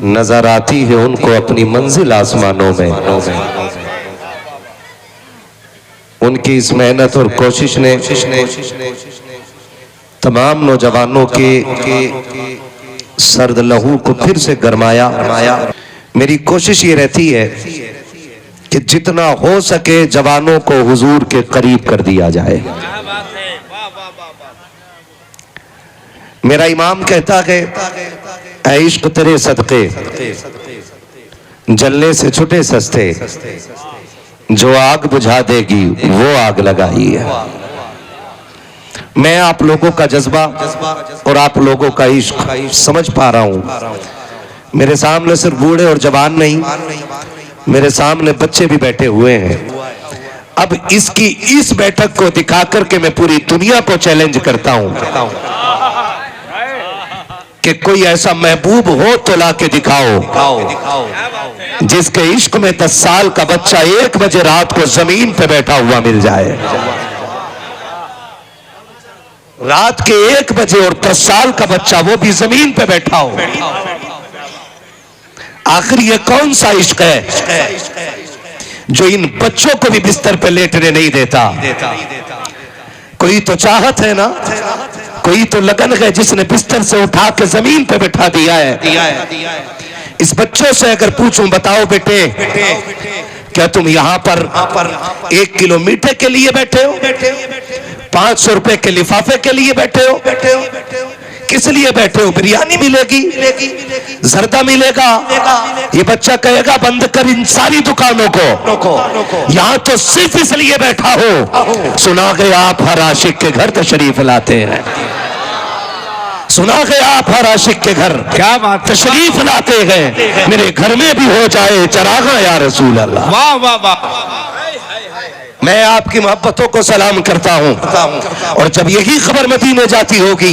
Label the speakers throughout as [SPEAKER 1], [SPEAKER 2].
[SPEAKER 1] नजर आती है उनको अपनी मंजिल आसमानों में। उनकी इस मेहनत और कोशिश ने तमाम नौजवानों के सर्द लहू को फिर से गरमाया। मेरी कोशिश ये रहती है कि जितना हो सके जवानों को हुजूर के करीब कर दिया जाए। मेरा इमाम कहता है ऐ इश्क तेरे सदके जलने से छुटे सस्ते, जो आग बुझा देगी वो आग लगाई है। मैं आप लोगों का जज्बा और आप लोगों का इश्क समझ पा रहा हूं। मेरे सामने सिर्फ बूढ़े और जवान नहीं, मेरे सामने बच्चे भी बैठे हुए हैं। अब इसकी इस बैठक को दिखा करके मैं पूरी दुनिया को चैलेंज करता हूं कि कोई ऐसा महबूब हो तो ला के दिखाओ जिसके इश्क में 10 साल का बच्चा 1 बजे रात को जमीन पे बैठा हुआ मिल जाए। रात के 1 बजे और 10 साल का बच्चा वो भी जमीन पे बैठा हो। आखिर ये कौन सा इश्क है जो इन बच्चों को भी बिस्तर पे लेटने नहीं देता? कोई तो चाहत है ना, कोई तो लगन है जिसने बिस्तर से उठा के जमीन पे बैठा दिया है। इस बच्चों से अगर पूछूं, बताओ बेटे क्या तुम यहाँ पर 1 किलो मीठे के लिए बैठे हो, 500 रुपए के लिफाफे के लिए बैठे हो? किस लिए बैठे हो? बिरयानी मिलेगी, जर्दा मिलेगा। ये बच्चा कहेगा बंद कर इन सारी दुकानों को, यहाँ तो सिर्फ इसलिए बैठा हो। सुना गया आप हर आशिक के घर तशरीफ लाते हैं, सुना गया आप हर आशिक के घर क्या बात तशरीफ लाते हैं। मेरे घर में भी हो जाए चरागा या रसूल अल्लाह। वाह वाह वाह। मैं आपकी मोहब्बतों को सलाम करता हूं। और जब यही खबर मदीने जाती होगी,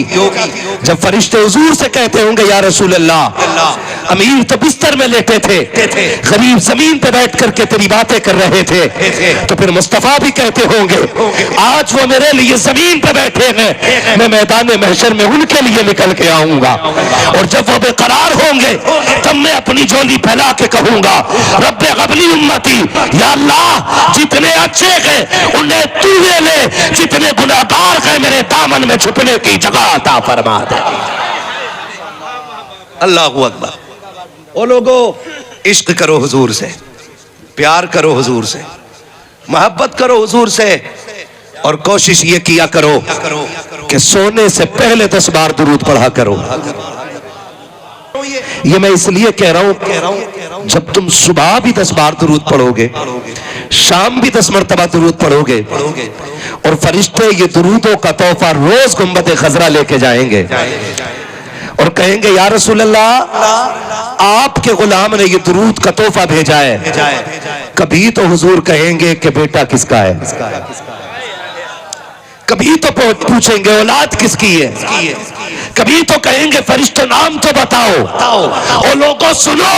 [SPEAKER 1] जब फरिश्ते हुजूर से कहते होंगे या रसूल अल्लाह, अमीर तो बिस्तर में लेटे थे, गरीब जमीन पे बैठ करके तेरी बातें कर रहे थे, तो फिर मुस्तफा भी कहते होंगे आज वो मेरे लिए जमीन पे बैठे हैं, मैं मैदान महशर में उनके लिए निकल के आऊंगा। और जब वो बेकरार होंगे तब मैं अपनी झोली फैला के कहूंगा रब्बे क़बली उम्मती, या अल्लाह जितने अच्छे उन्हें तू ले, जितने गुनाहगार हैं मेरे दामन में छुपने की जगह अता फरमा दे। अल्लाहू अकबर। ओ लोगों, इश्क करो हुजूर से, प्यार करो हुजूर से, मोहब्बत करो हुजूर से, और कोशिश ये किया करो कि सोने से पहले 10 बार दुरूद पढ़ा करो। ये मैं इसलिए कह रहा हूं, जब तुम सुबह भी 10 बार दुरूद पढ़ोगे, शाम भी 10 मरतबा दुरूद पढ़ोगे, और फरिश्ते ये दुरूदों का तोहफा रोज गुंबद खजरा लेके जाएंगे और कहेंगे या रसूल अल्लाह आपके गुलाम ने ये दुरूद का तोहफा भेजा है। कभी तो हुजूर कहेंगे कि बेटा किसका है, कभी तो पूछेंगे औलाद किसकी है, कभी तो कहेंगे फरिश्ते नाम तो बताओ। ओ लोगों सुनो,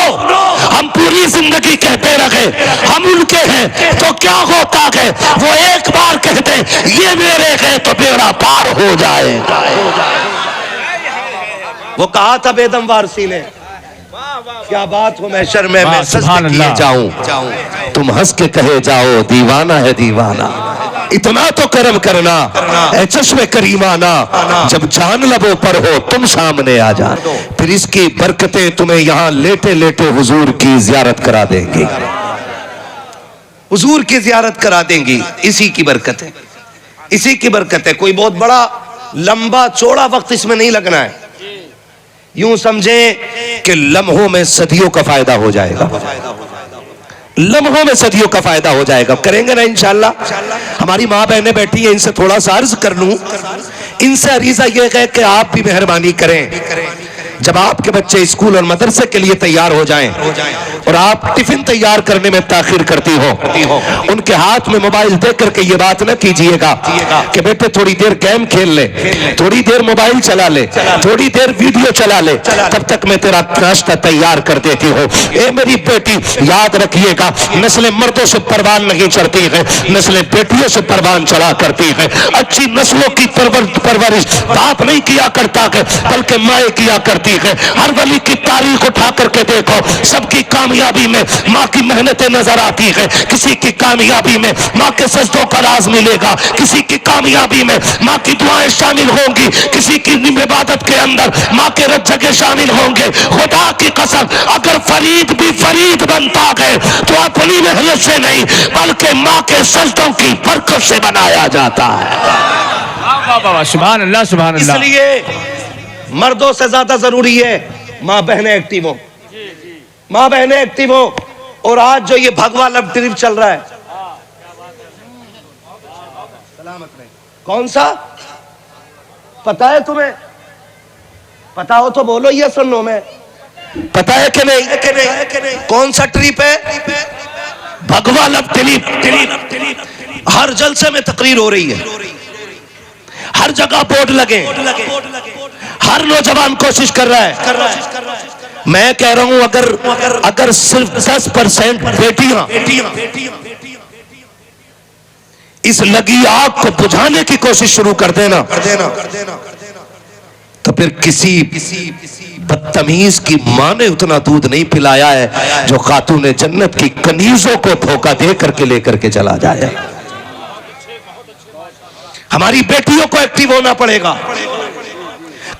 [SPEAKER 1] हम पूरी जिंदगी कहते रहे हम उनके हैं, तो क्या होता है वो एक बार कहते ये मेरे हैं तो बेड़ा पार हो जाए। वो कहा था बेदम वारसी ने, क्या बात हो महशर में मैं सच किए जाऊं, तुम हंस के कहे जाओ दीवाना है दीवाना। इतना तो करम करना ऐ चश्मे करीमाना, जब जान लबों पर हो तुम सामने आ जा, फिर इसकी बरकतें तुम्हें यहाँ लेटे लेटे हुजूर की जियारत करा देंगी, हुजूर की जियारत करा देंगी। इसी की बरकत है, इसी की बरकत है। कोई बहुत बड़ा लंबा चौड़ा वक्त इसमें नहीं लगना है। यूं समझे कि लम्हों में सदियों का फायदा हो जाएगा, लम्हों में सदियों का फायदा हो जाएगा। करेंगे ना इंशाल्लाह। हमारी माँ बहनें बैठी हैं, इनसे थोड़ा सा अर्ज कर लूं, इनसे अरीजा ये है कि आप भी मेहरबानी करें, जब आपके बच्चे स्कूल और मदरसे के लिए तैयार हो जाएं और आप टिफिन तैयार करने में ताखिर करती हो, उनके हाथ में मोबाइल दे करके ये बात न कीजिएगा कि बेटे थोड़ी देर गेम खेल ले, थोड़ी देर मोबाइल चला ले, थोड़ी देर वीडियो चला ले, तब तक मैं तेरा नाश्ता तैयार कर देती हूँ। ए मेरी बेटी याद रखिएगा, नस्लें मर्दों से परवान नहीं चढ़ती है, नस्लें बेटियों से परवान चढ़ा करती है। अच्छी नस्लों की परवरिश बाप नहीं किया करता है, बल्कि माए किया करती रहती है। हर वली की तारीख उठा करके देखो, सबकी कामयाबी में माँ की मेहनतें नजर आती है। किसी की कामयाबी में माँ के सजदों का राज मिलेगा, किसी की कामयाबी में माँ की दुआएं शामिल होंगी, किसी की इबादत के अंदर माँ के रज्जके शामिल होंगे। खुदा की कसम, अगर फरीद भी फरीद बनता है तो अपनी मेहनत से नहीं बल्कि माँ के सजदों की बरकत से बनाया जाता है।
[SPEAKER 2] सुभान अल्लाह, सुभान अल्लाह।
[SPEAKER 1] इसलिए मर्दों से ज्यादा जरूरी है माँ बहनें एक्टिव हो, माँ बहनें एक्टिव हो। और आज जो ये भगवा लव ट्रिप चल रहा है, सलामत रहे, कौन सा पता है तुम्हें? पता हो तो बोलो, ये सुनो। मैं पता है कि नहीं? कौन सा ट्रिप है? भगवा लव ट्रिप। हर जलसे में तकरीर हो रही है, हर जगह बोर्ड लगे, हर नौजवान कोशिश कर रहा है। मैं कह रहा हूं अगर सिर्फ 10% बेटियां इस लगी आग को बुझाने की कोशिश शुरू कर देना तो फिर किसी बदतमीज की मां ने उतना दूध नहीं पिलाया है जो खातून जन्नत की कनीजों को धोखा दे करके लेकर के चला जाए। हमारी बेटियों को एक्टिव होना पड़ेगा,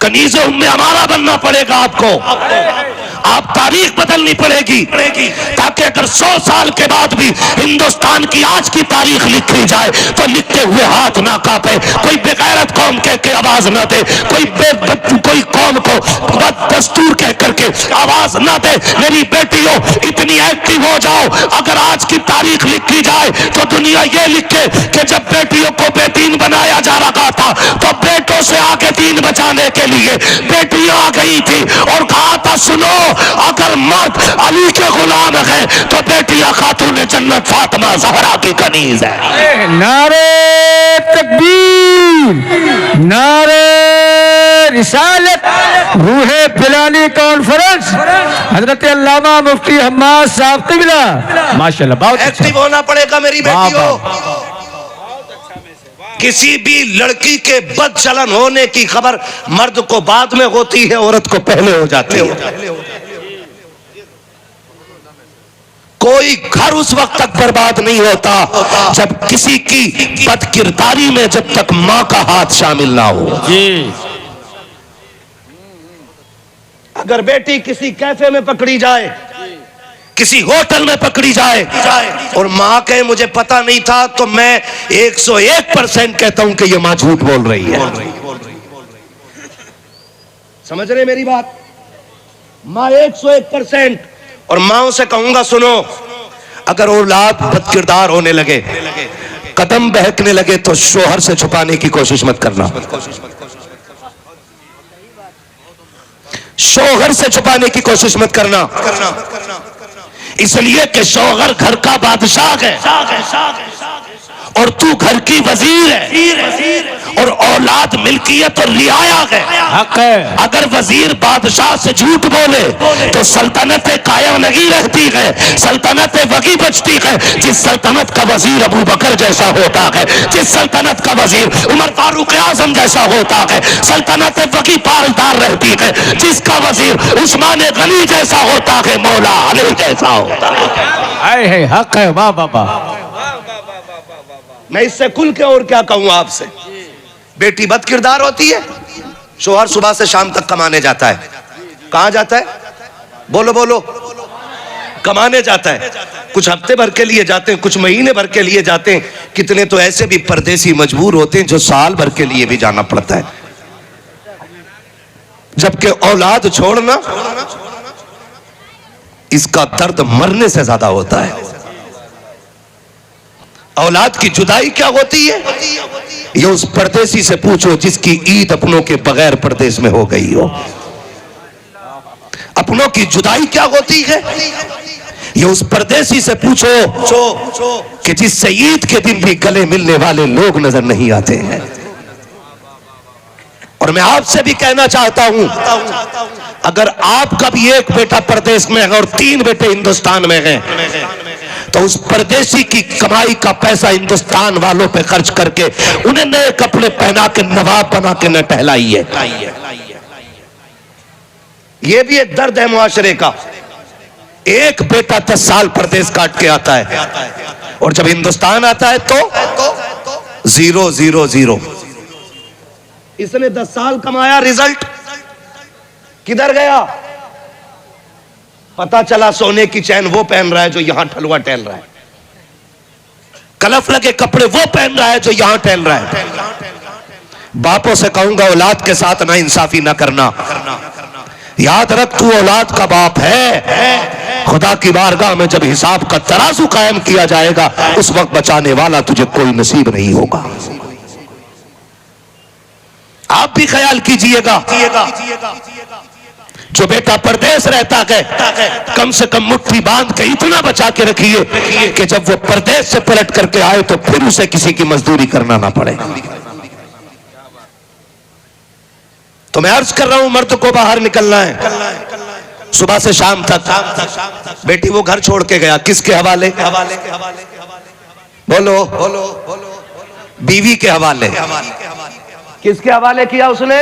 [SPEAKER 1] कनीज़ों में हमारा बनना पड़ेगा। आप तारीख बदलनी पड़ेगी ताकि अगर 100 साल के बाद भी हिंदुस्तान की आज की तारीख लिखी जाए तो लिखते हुए हाथ ना कांपे, कोई बेगैरत कौम कह के आवाज ना दे, कोई कौम को दस्तूर कह करके आवाज ना दे। मेरी बेटियों, इतनी एक्टिव हो जाओ, अगर आज की तारीख लिखी जाए तो दुनिया ये लिखे कि जब बेटियों को बेदीन बनाया जा रहा था तो बेटों से आगे दीन बचाने के लिए बेटियां आ गई थी और कहा था सुनो, अगर मर्द अली के गुलाम है तो बेटियां खातून जन्नत फातिमा ज़हरा की कनीज है।
[SPEAKER 2] नारे तकबीर, नारे रिसालत, रूहे पिलानी कॉन्फ्रेंस, हजरत अल्लामा मुफ्ती हम्माद साहब क़िबला, माशाल्लाह बहुत
[SPEAKER 1] एक्टिव होना पड़ेगा मेरी बेटियों। किसी भी लड़की के बदचलन होने की खबर मर्द को बाद में होती है, औरत को पहले हो जाती है। कोई घर उस वक्त तक बर्बाद नहीं होता जब किसी की बदकिरदारी में जब तक मां का हाथ शामिल ना हो। अगर बेटी किसी कैफे में पकड़ी जाए, किसी होटल में पकड़ी जाए और मां कहे मुझे पता नहीं था, तो मैं 101% कहता हूं कि ये मां झूठ बोल रही है। समझ रहे मेरी बात? मां 101%। और माओ से कहूंगा सुनो, अगर औलाद बदकिरदार होने लगे, कदम बहकने लगे तो शोहर से छुपाने की कोशिश मत करना, शोहर से छुपाने की कोशिश मत करना। इसलिए कि शौहर घर का बादशाह है और तू घर की वजीर है और औलाद मिल्कियत और रियाया है, हक है। अगर वजीर बादशाह से झूठ बोले तो सल्तनत कायम नहीं रहती है, सल्तनत वही बचती है जिस सल्तनत का वजीर अबू बकर जैसा होता है, जिस सल्तनत का वजीर उमर फारूक आजम जैसा होता है। सल्तनत वही पालदार रहती है जिसका वजीर उस्मान गनी जैसा होता है, मौला अली जैसा होता है।
[SPEAKER 2] हक है, वाह बाबा।
[SPEAKER 1] मैं इससे खुल के और क्या कहूं आपसे? बेटी बदकिरदार होती है, शोहर सुबह से शाम तक कमाने जाता है। कहां जाता है? बोलो बोलो। कमाने जाता है। कुछ हफ्ते भर के लिए जाते हैं, कुछ महीने भर के लिए जाते हैं। कितने तो ऐसे भी परदेसी मजबूर होते हैं जो साल भर के लिए भी जाना पड़ता है। जबकि औलाद छोड़ना, इसका दर्द मरने से ज्यादा होता है। औलाद की जुदाई क्या होती है, ये उस परदेसी से पूछो जिसकी ईद अपनों के बगैर परदेश में हो गई हो। अपनों की जुदाई क्या होती है, ये उस परदेसी से पूछो कि जिससे ईद के दिन भी गले मिलने वाले लोग नजर नहीं आते हैं। और मैं आपसे भी कहना चाहता हूं, अगर आपका भी एक बेटा परदेश में है और 3 बेटे हिंदुस्तान में हैं, तो उस परदेसी की कमाई का पैसा हिंदुस्तान वालों पे खर्च करके उन्हें नए कपड़े पहना के नवाब बना के न टहलाइए। ये भी एक दर्द है मुआशरे का। एक बेटा 10 साल परदेश काट के आता है और जब हिंदुस्तान आता है तो 0 0 0। इसने 10 साल कमाया, रिजल्ट किधर गया? पता चला सोने की चैन वो पहन रहा है जो यहां ठलुआ टहल रहा है, कलफ लगे कपड़े वो पहन रहा है जो यहां टहल रहा है। बापों से कहूंगा औलाद के साथ ना इंसाफी ना करना। याद रख तू औलाद का बाप है। खुदा की बारगाह में जब हिसाब का तराजू कायम किया जाएगा उस वक्त बचाने वाला तुझे कोई नसीब नहीं होगा। आप भी ख्याल कीजिएगा, जो बेटा परदेश रहता है कम से कम मुट्ठी बांध के इतना बचा के रखिए कि जब वो परदेश से पलट करके आए तो फिर उसे किसी की मजदूरी करना ना पड़े। तो मैं अर्ज कर रहा हूं, मर्द को बाहर निकलना है सुबह से शाम तक। बेटी वो घर छोड़ के गया, किसके हवाले? बोलो बोलो बोलो, बीवी के हवाले। किसके हवाले किया उसने?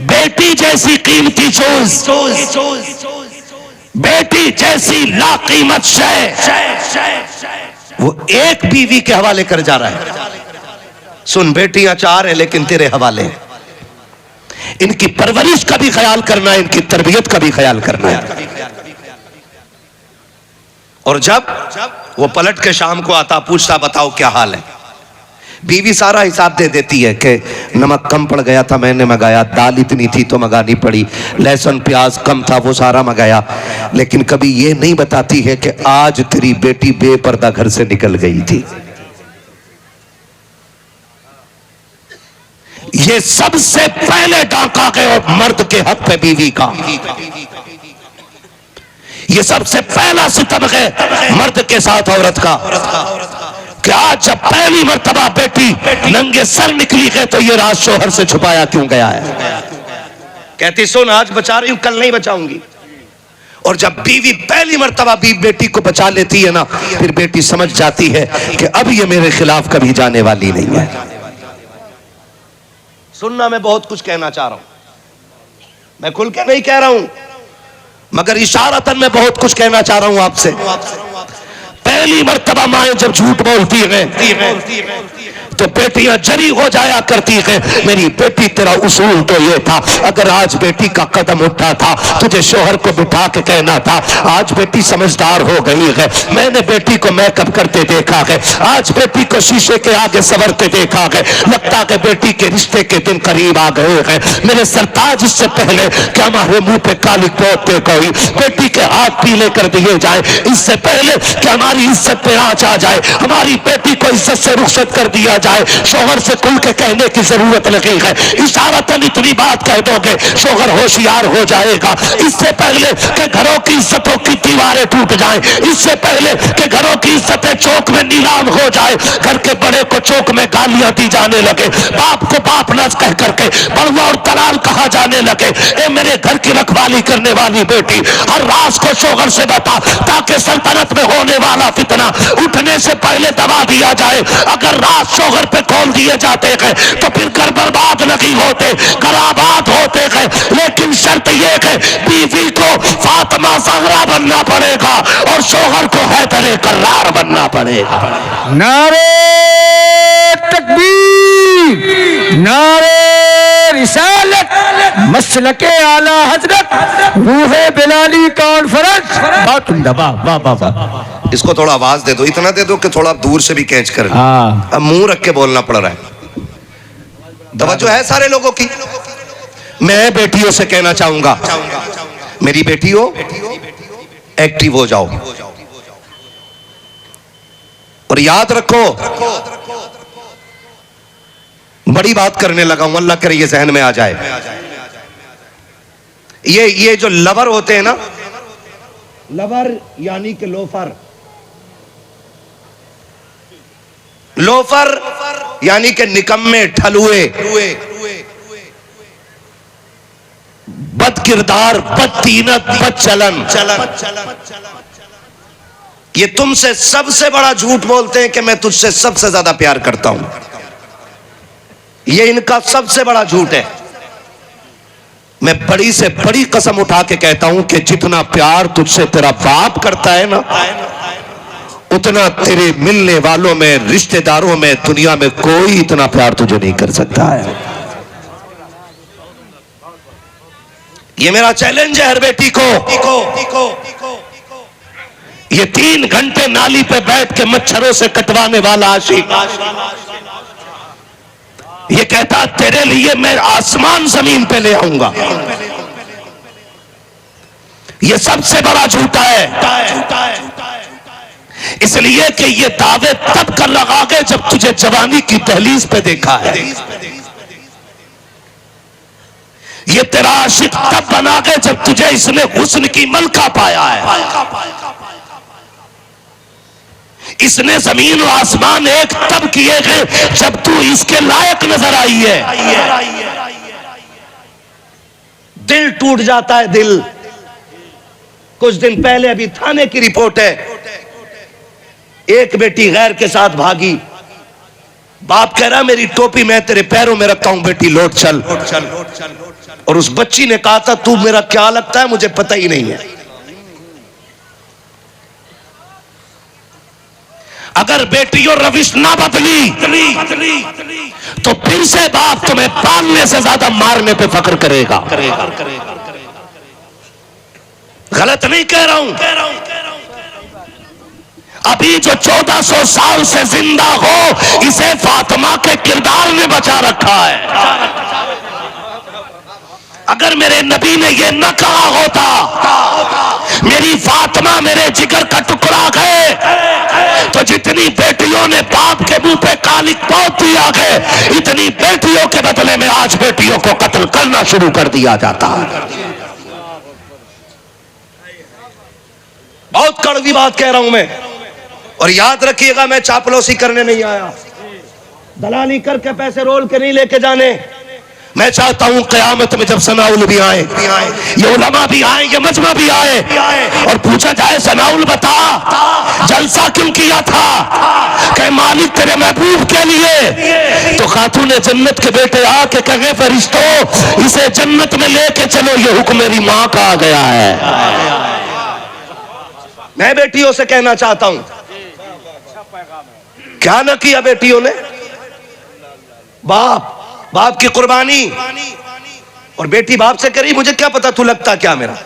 [SPEAKER 1] बेटी जैसी कीमती चीज, बेटी जैसी लाकीमत शय वो एक बीवी के हवाले कर जा रहा है। सुन, बेटियां 4 हैं लेकिन तेरे हवाले। इनकी परवरिश का भी ख्याल करना है, इनकी तरबियत का भी ख्याल करना है। और जब वो पलट के शाम को आता, पूछता बताओ क्या हाल है, बीवी सारा हिसाब दे देती है कि नमक कम पड़ गया था मैंने मंगाया, दाल इतनी थी तो मंगानी पड़ी, लहसुन प्याज कम था वो सारा मंगाया। लेकिन कभी ये नहीं बताती है कि आज तेरी बेटी बेपर्दा घर से निकल गई थी। ये सबसे पहले डांका गया मर्द के हक पे बीवी का। ये सबसे पहला सितम है मर्द के साथ औरत का। क्या जब पहली मर्तबा बेटी नंगे सर निकली है तो ये राज शोहर से छुपाया क्यों गया है? कहती सुन, आज बचा रही हूं कल नहीं बचाऊंगी। और जब बीवी पहली मर्तबा बेटी को बचा लेती है ना, फिर बेटी समझ जाती है कि अब ये मेरे खिलाफ कभी जाने वाली नहीं है। सुनना, मैं बहुत कुछ कहना चाह रहा हूं, मैं खुल के नहीं कह रहा हूं मगर इशारतन मैं बहुत कुछ कहना चाह रहा हूं आपसे। पहली मर्तबा माएं जब झूठ बोलती हैं तो बेटियां जरी हो जाया करती है। मेरी बेटी तेरा उसूल तो ये था, अगर आज बेटी का कदम उठा था तुझे शोहर को बिठा के कहना था। आज बेटी समझदार हो गई है, मैंने बेटी को मेकअप करते देखा है, आज बेटी को शीशे के आगे संवरते देखा है, लगता है बेटी के रिश्ते के दिन करीब आ गए हैं। मेरे सरताज, इससे पहले कि हमारे मुंह पे काली पोतते कोई बेटी के हाथ पीले कर दिए जाए, इससे पहले कि हमारी इज्जत पे आंच आ जाए, हमारी बेटी को इज्जत से रुखसत कर दिया जाए, शोहर से खुल के कहने की जरूरत नहीं है। इशारतन इतनी बात कह दोगे शोहर होशियार हो जाएगा। इससे पहले कि घरों की इज्जतों की दीवारें टूट जाएं, इससे पहले कि घरों की इज्जतें चौक में नीलाम हो जाए, घर के बड़े को चौक में गालियां दी जाने लगे, बाप को बाप न कह करके बड़ुआ और दलाल कहा जाने लगे। ए मेरे घर की रखवाली करने वाली बेटी, हर राज को शोहर से बता ताकि सल्तनत में होने वाला फितना उठने से पहले दबा दिया जाए। अगर राज शोहर पे खोल दिए जाते हैं तो फिर घर बर्बाद नहीं होते, घर आबाद होते हैं। लेकिन शर्त यह है बीवी को फातिमा ज़हरा बनना पड़ेगा और शोहर को हैदर कर्रार बनना पड़ेगा।
[SPEAKER 2] नारे तकबीर, नारे रिसालत, मसलके आला हजरत, रूहे बिलाली कॉन्फ्रेंस। बहुत दबा, वाह वाह वाह।
[SPEAKER 1] इसको थोड़ा आवाज दे दो, इतना दे दो कि थोड़ा दूर से भी कैच कर। अब मुंह रख के बोलना पड़ रहा है, तवज्जो है सारे लोगों की। मैं बेटियों से कहना चाहूंगा, मेरी बेटियों एक्टिव हो जाओ और याद रखो, बड़ी बात करने लगा हूं, अल्लाह करे ये जहन में आ जाए। ये जो लवर होते हैं ना, लवर यानी कि लोफर, लोफर यानी कि निकम्मे, ठलुए, बदकिरदार, बदतीनत, बदचलन, ये तुमसे सबसे बड़ा झूठ बोलते हैं कि मैं तुझसे सबसे ज्यादा प्यार करता हूं। ये इनका सबसे बड़ा झूठ है। मैं बड़ी से बड़ी कसम उठा के कहता हूं कि जितना प्यार तुझसे तेरा बाप करता है ना, उतना तेरे मिलने वालों में, रिश्तेदारों में, दुनिया में कोई इतना प्यार तुझे नहीं कर सकता है। ये मेरा चैलेंज है हर बेटी को। ये 3 घंटे नाली पे बैठ के मच्छरों से कटवाने वाला आशिक ये कहता तेरे लिए मैं आसमान जमीन पे ले आऊंगा। ये सबसे बड़ा झूठा है, इसलिए कि ये दावे तब कर लगागे जब तुझे जवानी की दहलीज पे देखा है। ये तेरा आशिक तब बना के जब तुझे इसने हुस्न की मलका पाया है। इसने जमीन और आसमान एक तब किए गए जब तू इसके लायक नजर आई है। दिल टूट जाता है, दिल। कुछ दिन पहले अभी थाने की रिपोर्ट है, एक बेटी गैर के साथ भागी। बाप कह रहा मेरी टोपी मैं तेरे पैरों में रखता हूं, बेटी लौट चल। और उस बच्ची ने कहा था तू मेरा क्या लगता है मुझे पता ही नहीं है। अगर बेटियों रविश ना बदली तो फिर से बाप तुम्हें पालने से ज्यादा मारने पे फख्र करेगा। गलत नहीं कह रहा हूं। अभी जो 1400 साल से जिंदा हो इसे फातिमा के किरदार ने बचा रखा है। अगर मेरे नबी ने यह न कहा होता मेरी फातिमा मेरे जिगर का टुकड़ा गए, तो जितनी बेटियों ने बाप के मुंह पे कालिक पोत दिया गए, इतनी बेटियों के बदले में आज बेटियों को कत्ल करना शुरू कर दिया जाता है। बहुत कड़वी बात कह रहा हूं मैं, और याद रखिएगा मैं चापलूसी करने नहीं आया, दलाली करके पैसे रोल के नहीं लेके जाने। मैं चाहता हूं क़यामत में जब सनाउल भी आए, ये उलमा भी आए, ये मजमा भी आए, और पूछा जाए सनाउल बता जलसा क्यों किया था, कहे मालिक तेरे महबूब के लिए। तो खातून जन्नत के बेटे आके कहे फरिश्तों इसे जन्नत में लेके चलो, ये हुक्म मेरी मां का आ गया है। मैं बेटियों से कहना चाहता हूं क्या न किया बेटियों ने, बाप की कुर्बानी, और बेटी बाप से कह रही मुझे क्या पता तू लगता क्या मेरा।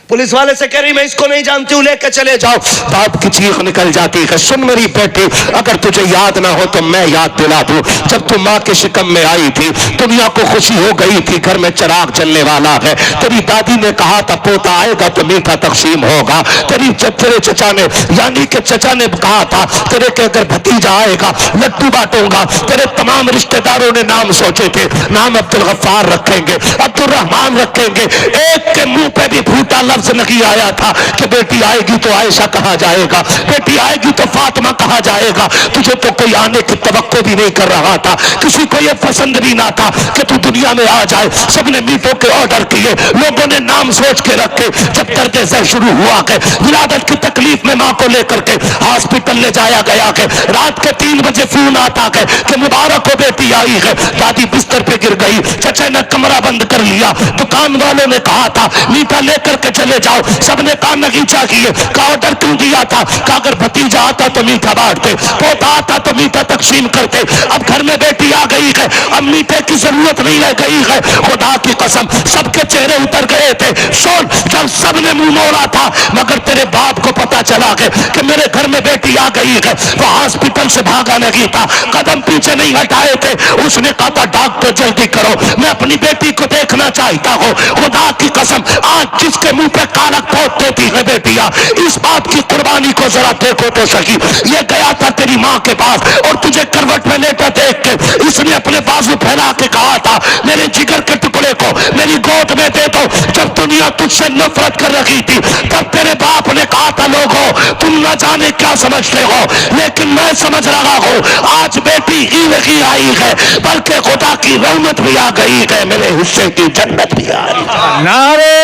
[SPEAKER 1] पुलिस वाले से कह रही मैं इसको नहीं जानती हूं लेके चले जाओ। बाप की चीख निकल जाती है सुन मेरी बेटी, अगर तुझे याद ना हो तो मैं याद दिला दूं। जब तू माँ के शिकम में आई थी दुनिया को खुशी हो गई थी, घर में चिराग जलने वाला है। तेरी दादी ने कहा था पोता आएगा तो मीठा तकसीम होगा। तेरे चचा ने यानी के चचा ने कहा था तेरे के अगर भतीजा आएगा लड्डू बांटूंगा। तेरे तमाम रिश्तेदारों ने नाम सोचे थे, नाम अब्दुल गफ्फार रखेंगे, अब्दुल रहमान रखेंगे। एक के मुंह पे भी फूटा लफ्ज नहीं आया था कि बेटी आएगी तो आयशा कहा जाएगा, बेटी आएगी तो फातिमा कहा जाएगा। तुझे तो कोई आने की तवक्को भी नहीं कर रहा था, किसी को यह पसंद भी ना था कि तू दुनिया में आ जाए। सबने मीठों के ऑर्डर किए, लोगों ने नाम सोच के रखे। जब दर्द ज़र शुरू हुआ के विलादत की तकलीफ में मां को लेकर के हॉस्पिटल ले जाया गया के रात के 3 बजे फोन आता है कि मुबारक हो बेटी आई है। दादी बिस्तर पे गिर गई, चचा ने कमरा बंद कर लिया। दुकान वालों ने कहा था मीठा लेकर के चले जाओ, सबने कान नगीचा किए। का ऑर्डर क्यों दिया था कि अगर भतीजा आता तो मीठा बांटते, पोता आता तो मीठा तकसीम करते। अब घर में बेटी आ गई है, अब मीठे की जरूरत नहीं रह गई है। खुदा की कसम सबके चेहरे उतर गए थे। सुन जब सबने मुंह मोड़ा था, मगर तेरे बाप को पता चला कि मेरे घर में बेटी आ गई है, वो हॉस्पिटल से भागा नहीं था, कदम पीछे नहीं हटाए थे। उसने कहा था डॉक्टर जल्दी करो, मैं अपनी बेटी को देखना चाहता हूँ। खुदा की कसम आज जिसके मुंह पे कालक पोत देती है बेटियां, इस बात की कुर्बानी को जरा देखो तो सही। ये गया था तेरी माँ के पास और तुझे करवट में लेटा देख के इसने अपने बाजू फैला के कहा था मेरे जिगर के टुकड़े को मेरी गोद में दे दो। जब दुनिया तुझसे नफरत कर रही थी तब तेरे बाप ने कहा था लोगों तुम न जाने क्या समझते हो, लेकिन मैं समझ रहा हूँ आज बेटी ही नहीं आई है बल्कि खुदा की रहमत भी आ गई है, मेरे हिस्से की जन्नत भी आ गई है।
[SPEAKER 2] नारे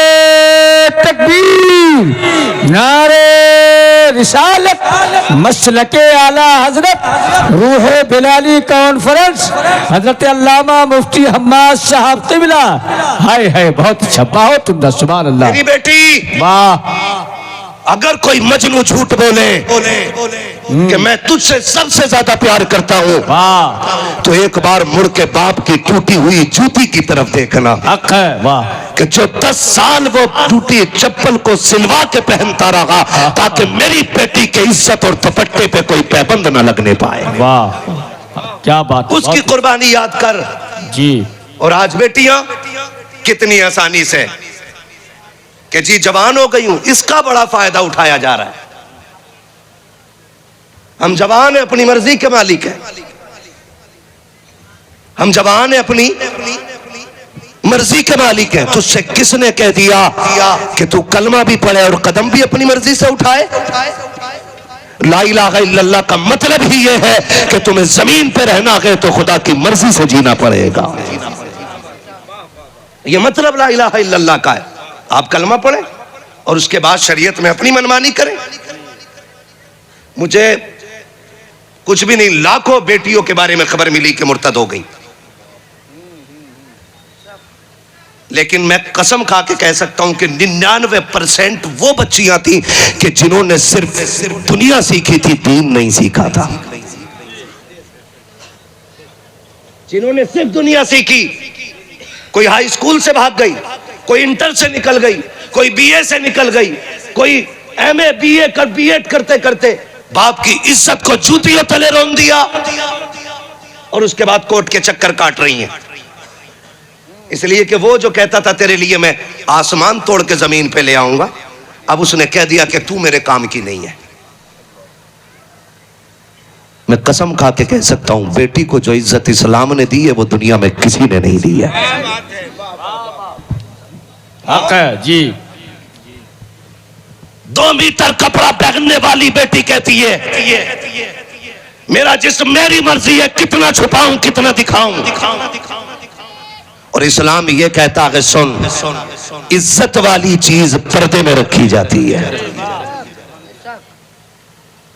[SPEAKER 2] तकबीर, नारे रिसालत, मसलके आला हजरत रूह बिलाली कॉन्फ्रेंस हजरत अल्लामा मुफ्ती हम्माद साहब किबला। हाय हाय बहुत अच्छा, बहुत उम्दा, सुभान अल्लाह।
[SPEAKER 1] मेरी बेटी,
[SPEAKER 2] वाह,
[SPEAKER 1] अगर कोई मजनू झूठ बोले कि मैं तुझसे सबसे ज्यादा प्यार करता हूँ,
[SPEAKER 2] वाह,
[SPEAKER 1] तो एक बार मुड़ के बाप की टूटी हुई जूती की तरफ देखना
[SPEAKER 2] हक है। वाह,
[SPEAKER 1] कि जो 10 साल वो टूटी चप्पल को सिलवा के पहनता रहा ताकि मेरी बेटी के इज्जत और दुपट्टे पे कोई पाबंद न लगने पाए।
[SPEAKER 2] वाह, क्या बात,
[SPEAKER 1] उसकी कुर्बानी याद कर।
[SPEAKER 2] जी।
[SPEAKER 1] और आज बेटियां कितनी आसानी से कि जी जवान हो गई हूं, इसका बड़ा फायदा उठाया जा रहा है। हम जवान है, अपनी मर्जी के मालिक है। हम जवान है, अपनी मर्जी के मालिक है। तुझसे किसने कह दिया कि तू कलमा भी पढ़े और कदम भी अपनी मर्जी से उठाए? ला इलाहा इल्लल्लाह का मतलब ही यह है कि तुम्हें जमीन पे रहना है तो खुदा की मर्जी से जीना पड़ेगा। यह मतलब ला इलाहा इल्लल्लाह का है। आप कलमा पढ़ें और उसके बाद शरीयत में अपनी मनमानी करें। मुझे कुछ भी नहीं, लाखों बेटियों के बारे में खबर मिली कि मुर्तद हो गई, लेकिन मैं कसम खा के कह सकता हूं कि 99% वो बच्चियां थी कि जिन्होंने सिर्फ दुनिया सीखी थी, दीन नहीं सीखा था। जिन्होंने सिर्फ दुनिया सीखी, कोई हाई स्कूल से भाग गई, कोई इंटर से निकल गई, कोई बीए से निकल गई, कोई एमए बीए कर बीएड करते करते बाप की इज्जत को जूतियों तले रोन दिया और उसके बाद कोर्ट के चक्कर काट रही हैं। इसलिए कि वो जो कहता था तेरे लिए मैं आसमान तोड़ के जमीन पे ले आऊंगा, अब उसने कह दिया कि तू मेरे काम की नहीं है। मैं कसम खा के कह सकता हूं, बेटी को जो इज्जत इस्लाम ने दी है वो दुनिया में किसी ने नहीं दी है।
[SPEAKER 2] हक है जी।
[SPEAKER 1] 2 मीटर कपड़ा पहनने वाली बेटी कहती है मेरा जिस्म मेरी मर्जी है, कितना छुपाऊं कितना दिखाऊं। और इस्लाम ये कहता है सुन, इज्जत वाली चीज पर्दे में रखी जाती है।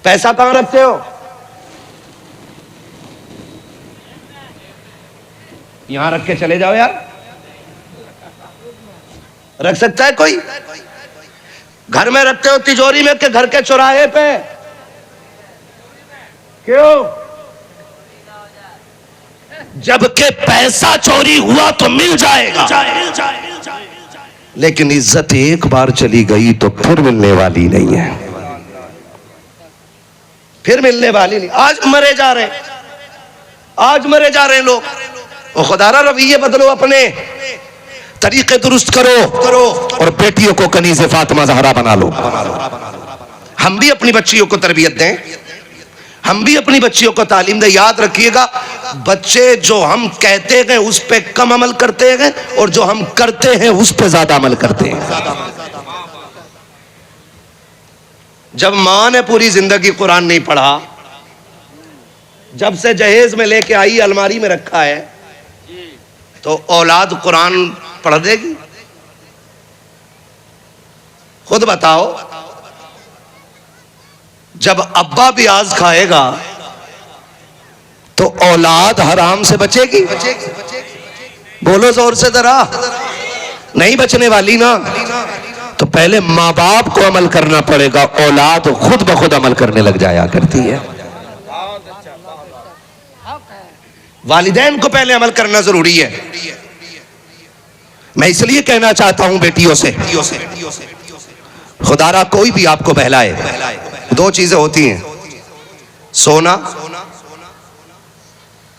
[SPEAKER 1] पैसा कहां रखते हो? यहां रख के चले जाओ यार। रख सकता है कोई? घर में रखते हो तिजोरी में, के घर के चौराहे पे? क्यों? जबकि पैसा चोरी हुआ तो मिल जाएगा, लेकिन इज्जत एक बार चली गई तो फिर मिलने वाली नहीं है। फिर मिलने वाली नहीं। आज मरे जा रहे हैं, आज मरे जा रहे हैं लोग। और खुदारा रवैये बदलो, अपने तरीके दुरुस्त करो और बेटियों को कनीज़े फातिमा ज़हरा बना लो। हम भी अपनी बच्चियों को तरबियत दें, हम भी अपनी बच्चियों को तालीम दें। याद रखिएगा, बच्चे जो हम कहते हैं उस पे कम अमल करते हैं और जो हम करते हैं उस पे ज्यादा अमल करते हैं। जब मां ने पूरी जिंदगी कुरान नहीं पढ़ा, जब से जहेज में लेके आई अलमारी में रखा है, तो औलाद कुरान पढ़ देगी? खुद बताओ। जब अब्बा प्याज खाएगा तो औलाद हराम से बचेगी? बोलो जोर से जरा। नहीं बचने वाली ना। तो पहले माँ बाप को अमल करना पड़ेगा, औलाद खुद ब खुद अमल करने लग जाया करती है। वालिदैन को पहले अमल करना जरूरी है। मैं इसलिए कहना चाहता हूं बेटियों से, खुदारा कोई भी आपको बहलाए, 2 चीजें होती हैं, सोना,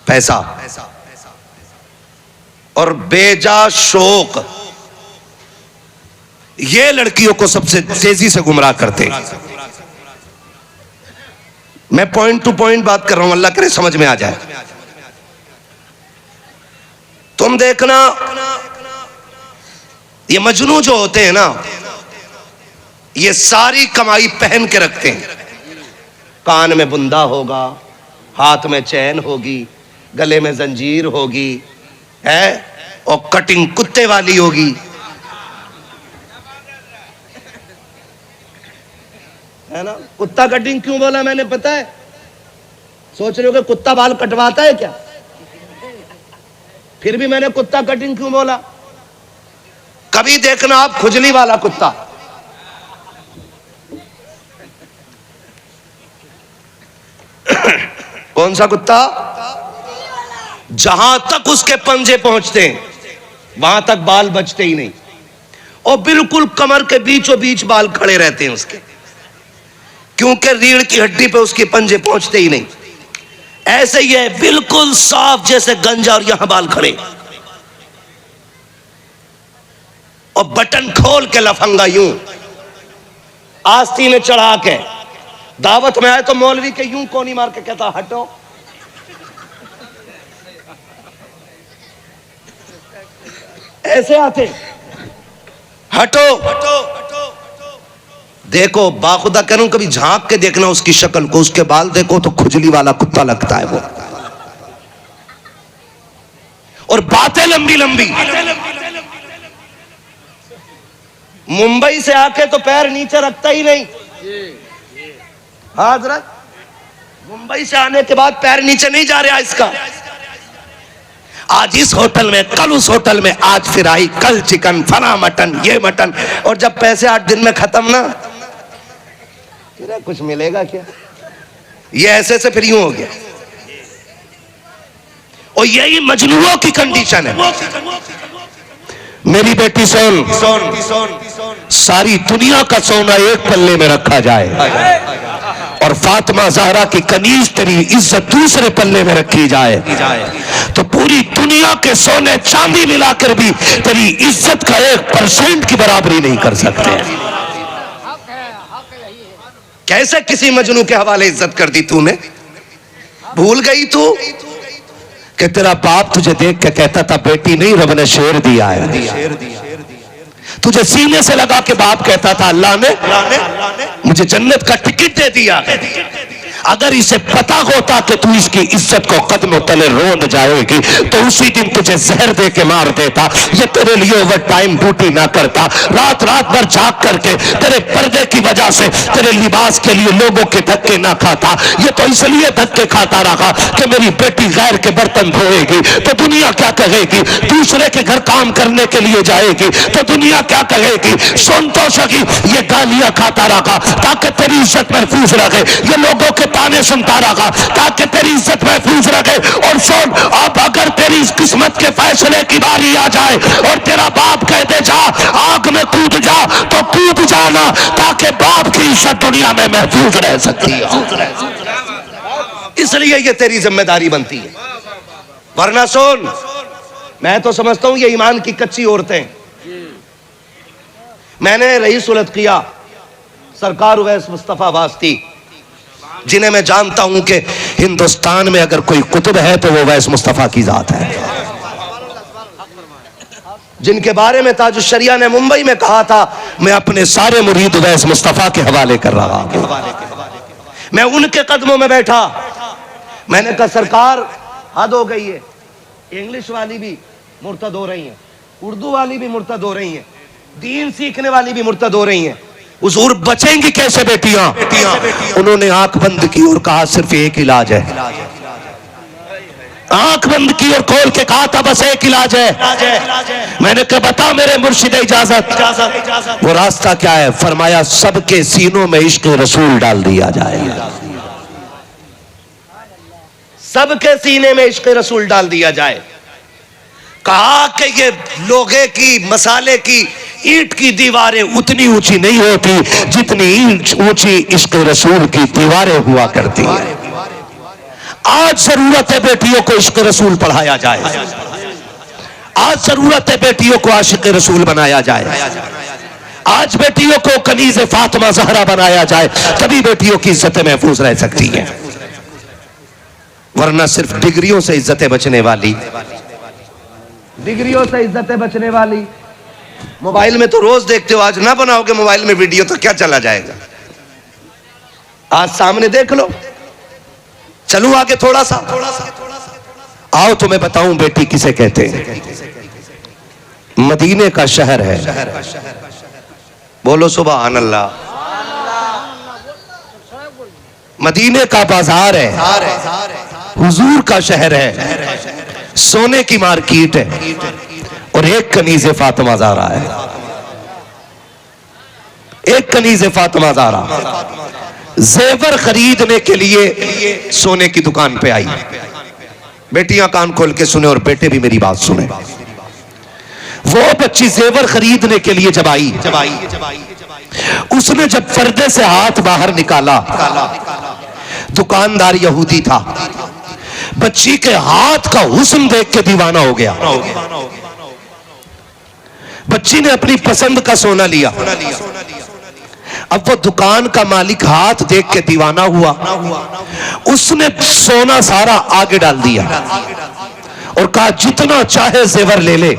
[SPEAKER 1] पैसा और बेजा शौक। ये लड़कियों को सबसे तेजी से गुमराह करते हैं। मैं पॉइंट टू पॉइंट बात कर रहा हूं, अल्लाह करे समझ में आ जाए। तुम देखना, ये मजनू जो होते हैं ना, ये सारी कमाई पहन के रखते हैं। कान में बुंदा होगा, हाथ में चैन होगी, गले में जंजीर होगी, है, और कटिंग कुत्ते वाली होगी। है ना। कुत्ता कटिंग क्यों बोला मैंने पता है? सोच रहे हो कि कुत्ता बाल कटवाता है क्या? फिर भी मैंने कुत्ता कटिंग क्यों बोला? कभी देखना आप खुजली वाला कुत्ता, कौन सा कुत्ता? जहां तक उसके पंजे पहुंचते हैं वहां तक बाल बचते ही नहीं, और बिल्कुल कमर के बीचों बीच बाल खड़े रहते हैं उसके, क्योंकि रीढ़ की हड्डी पे उसके पंजे पहुंचते ही नहीं। ऐसे ही है, बिल्कुल साफ जैसे गंजा, और यहां बाल खड़े, और बटन खोल के लफंगा यूं आस्तीन में चढ़ा के दावत में आए तो मौलवी के यूं कोनी मार के कहता हटो। ऐसे आते, हटो हटो हटो। देखो बाखुदा करूं, कभी झांक के देखना उसकी शक्ल को, उसके बाल देखो तो खुजली वाला कुत्ता लगता है वो, और बातें लंबी लंबी। मुंबई से आके तो पैर नीचे रखता ही नहीं। हाँ हजरत, मुंबई से आने के बाद पैर नीचे नहीं जा रहा इसका। आज इस होटल में, कल उस होटल में, आज फिर आई, कल चिकन, फना मटन, ये मटन, और जब पैसे 8 दिन में खत्म ना, फिर कुछ मिलेगा क्या? ये ऐसे से फिर यूं हो गया। और यही मजनूओं की कंडीशन है। मेरी बेटी सोन, सारी दुनिया का सोना एक पल्ले में रखा जाए और फातिमा ज़हरा की कनीज तेरी इज्जत दूसरे पल्ले में रखी जाए, तो पूरी दुनिया के सोने चांदी मिलाकर भी तेरी इज्जत का 1% की बराबरी नहीं कर सकते। कैसे किसी मजनू के हवाले इज्जत कर दी तूने? भूल गई तू कि तेरा बाप तुझे देख के कहता था बेटी नहीं रब ने शेर दिया है। तुझे सीने से लगा के बाप कहता था अल्लाह ने मुझे जन्नत का टिकट दे दिया। अगर इसे पता होता कि तू इसकी इज्जत को कदमों तले रोंद जाएगी तो उसी दिन तुझे जहर दे के मार देता। ये तेरे लिए ओवर टाइम ड्यूटी ना करता, रात रात भर जाग करके तेरे पर्दे की वजह से तेरे लिबास के लिए लोगों के धक्के ना खाता। ये तो इसलिए धक्के खाता रहा कि मेरी बेटी गैर के बर्तन धोएगी तो दुनिया क्या कहेगी, दूसरे के घर काम करने के लिए जाएगी तो दुनिया क्या कहेगी। सुन तो सकी, ये गालियां खाता रहा ताकि तेरी इज्जत महफूज रहे, ये लोगों के ताने सुनता रहा ताकि तेरी इज्जत महफूज रखे। और सुन, अब अगर तेरी इस किस्मत के फैसले की बारी आ जाए और तेरा बाप कहते जा आग में कूद जा तो कूद जाना, ताकि बाप की इज्जत दुनिया में महफूज रह सकती है। इसलिए ये तेरी जिम्मेदारी बनती है। वरना सुन, मैं तो समझता हूं ये ईमान की कच्ची औरतें। मैंने रईस उल अत्किया सरकार उवैस मुस्तफा वास्ती, जिन्हें मैं जानता हूं कि हिंदुस्तान में अगर कोई कुतुब है तो वो उवैस मुस्तफा की जात है, जिनके बारे में ताजुश शरिया ने मुंबई में कहा था मैं अपने सारे मुरीद उवैस मुस्तफा के हवाले कर रहा हूं। मैं उनके कदमों में बैठा, मैंने कहा सरकार हद हो गई है, इंग्लिश वाली भी मुर्तद हो रही है, उर्दू वाली भी मुर्तद हो रही है, दीन सीखने वाली भी मुर्तद हो रही है, हुजूर बचेंगी कैसे बेटियां? उन्होंने आंख बंद की और कहा सिर्फ एक इलाज है। आंख बंद की और खोल के कहा था बस एक इलाज है। मैंने कहा बता मेरे मुर्शिद इजाजत, वो रास्ता क्या है? फरमाया सबके सीनों में इश्क रसूल डाल दिया जाए, सबके सीने में इश्क रसूल डाल दिया जाए। कहा कि ये लोहे की, मसाले की, ईंट की दीवारें उतनी ऊंची नहीं होती जितनी ऊंची इश्क रसूल की दीवारें हुआ करती है। आज जरूरत है बेटियों को इश्क रसूल पढ़ाया जाए, आज जरूरत है बेटियों को आशिक रसूल बनाया जाए, आज बेटियों को कनीज फातिमा ज़हरा बनाया जाए, तभी बेटियों की इज्जतें महफूज रह सकती हैं। वरना सिर्फ डिग्रियों से इज्जतें बचने वाली, डिग्रियों से इज्जतें बचने वाली। मोबाइल में तो रोज देखते हो, आज ना बनाओगे मोबाइल में वीडियो तो क्या चला जाएगा? आज सामने देख लो। चलूं आगे थोड़ा सा, आओ तुम्हें बताऊं बेटी किसे कहते हैं। मदीने का शहर है, बोलो सुभान अल्लाह। मदीने का बाजार है, हुजूर का शहर है, सोने की मार्केट है और एक कनीज़े फातिमा ज़हरा है। एक कनीज़े फातिमा ज़हरा जेवर खरीदने के लिए सोने की दुकान पे आई। बेटियां कान खोल के सुने और बेटे भी मेरी बात सुने। वो बच्ची जेवर खरीदने के लिए जब आई, उसने जब पर्दे से हाथ बाहर निकाला, दुकानदार यहूदी था। बच्ची के हाथ का हुस्न देख के दीवाना हो गया। बच्ची ने अपनी पसंद का सोना लिया। अब वो दुकान का मालिक हाथ देख के दीवाना हुआ। उसने सोना सारा आगे डाल दिया और कहा जितना चाहे जेवर ले ले,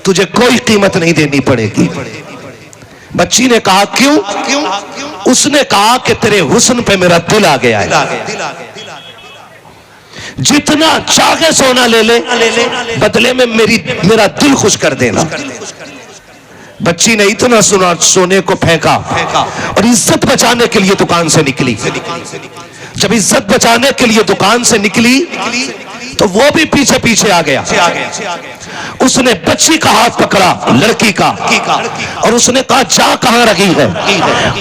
[SPEAKER 1] तुझे कोई कीमत नहीं देनी पड़ेगी। बच्ची ने कहा क्यों? उसने कहा कि तेरे हुस्न पे मेरा दिल आ गया है, जितना चाहे सोना ले ले, बदले में मेरा दिल खुश कर देना। बच्ची ने इतना सुना, सोने को फेंका और इज्जत बचाने के लिए दुकान से निकली। जब इज्जत बचाने के लिए दुकान से निकली तो वो भी पीछे पीछे आ गया। उसने बच्ची का हाथ पकड़ा, लड़की का, और उसने कहा जा कहां रखी है?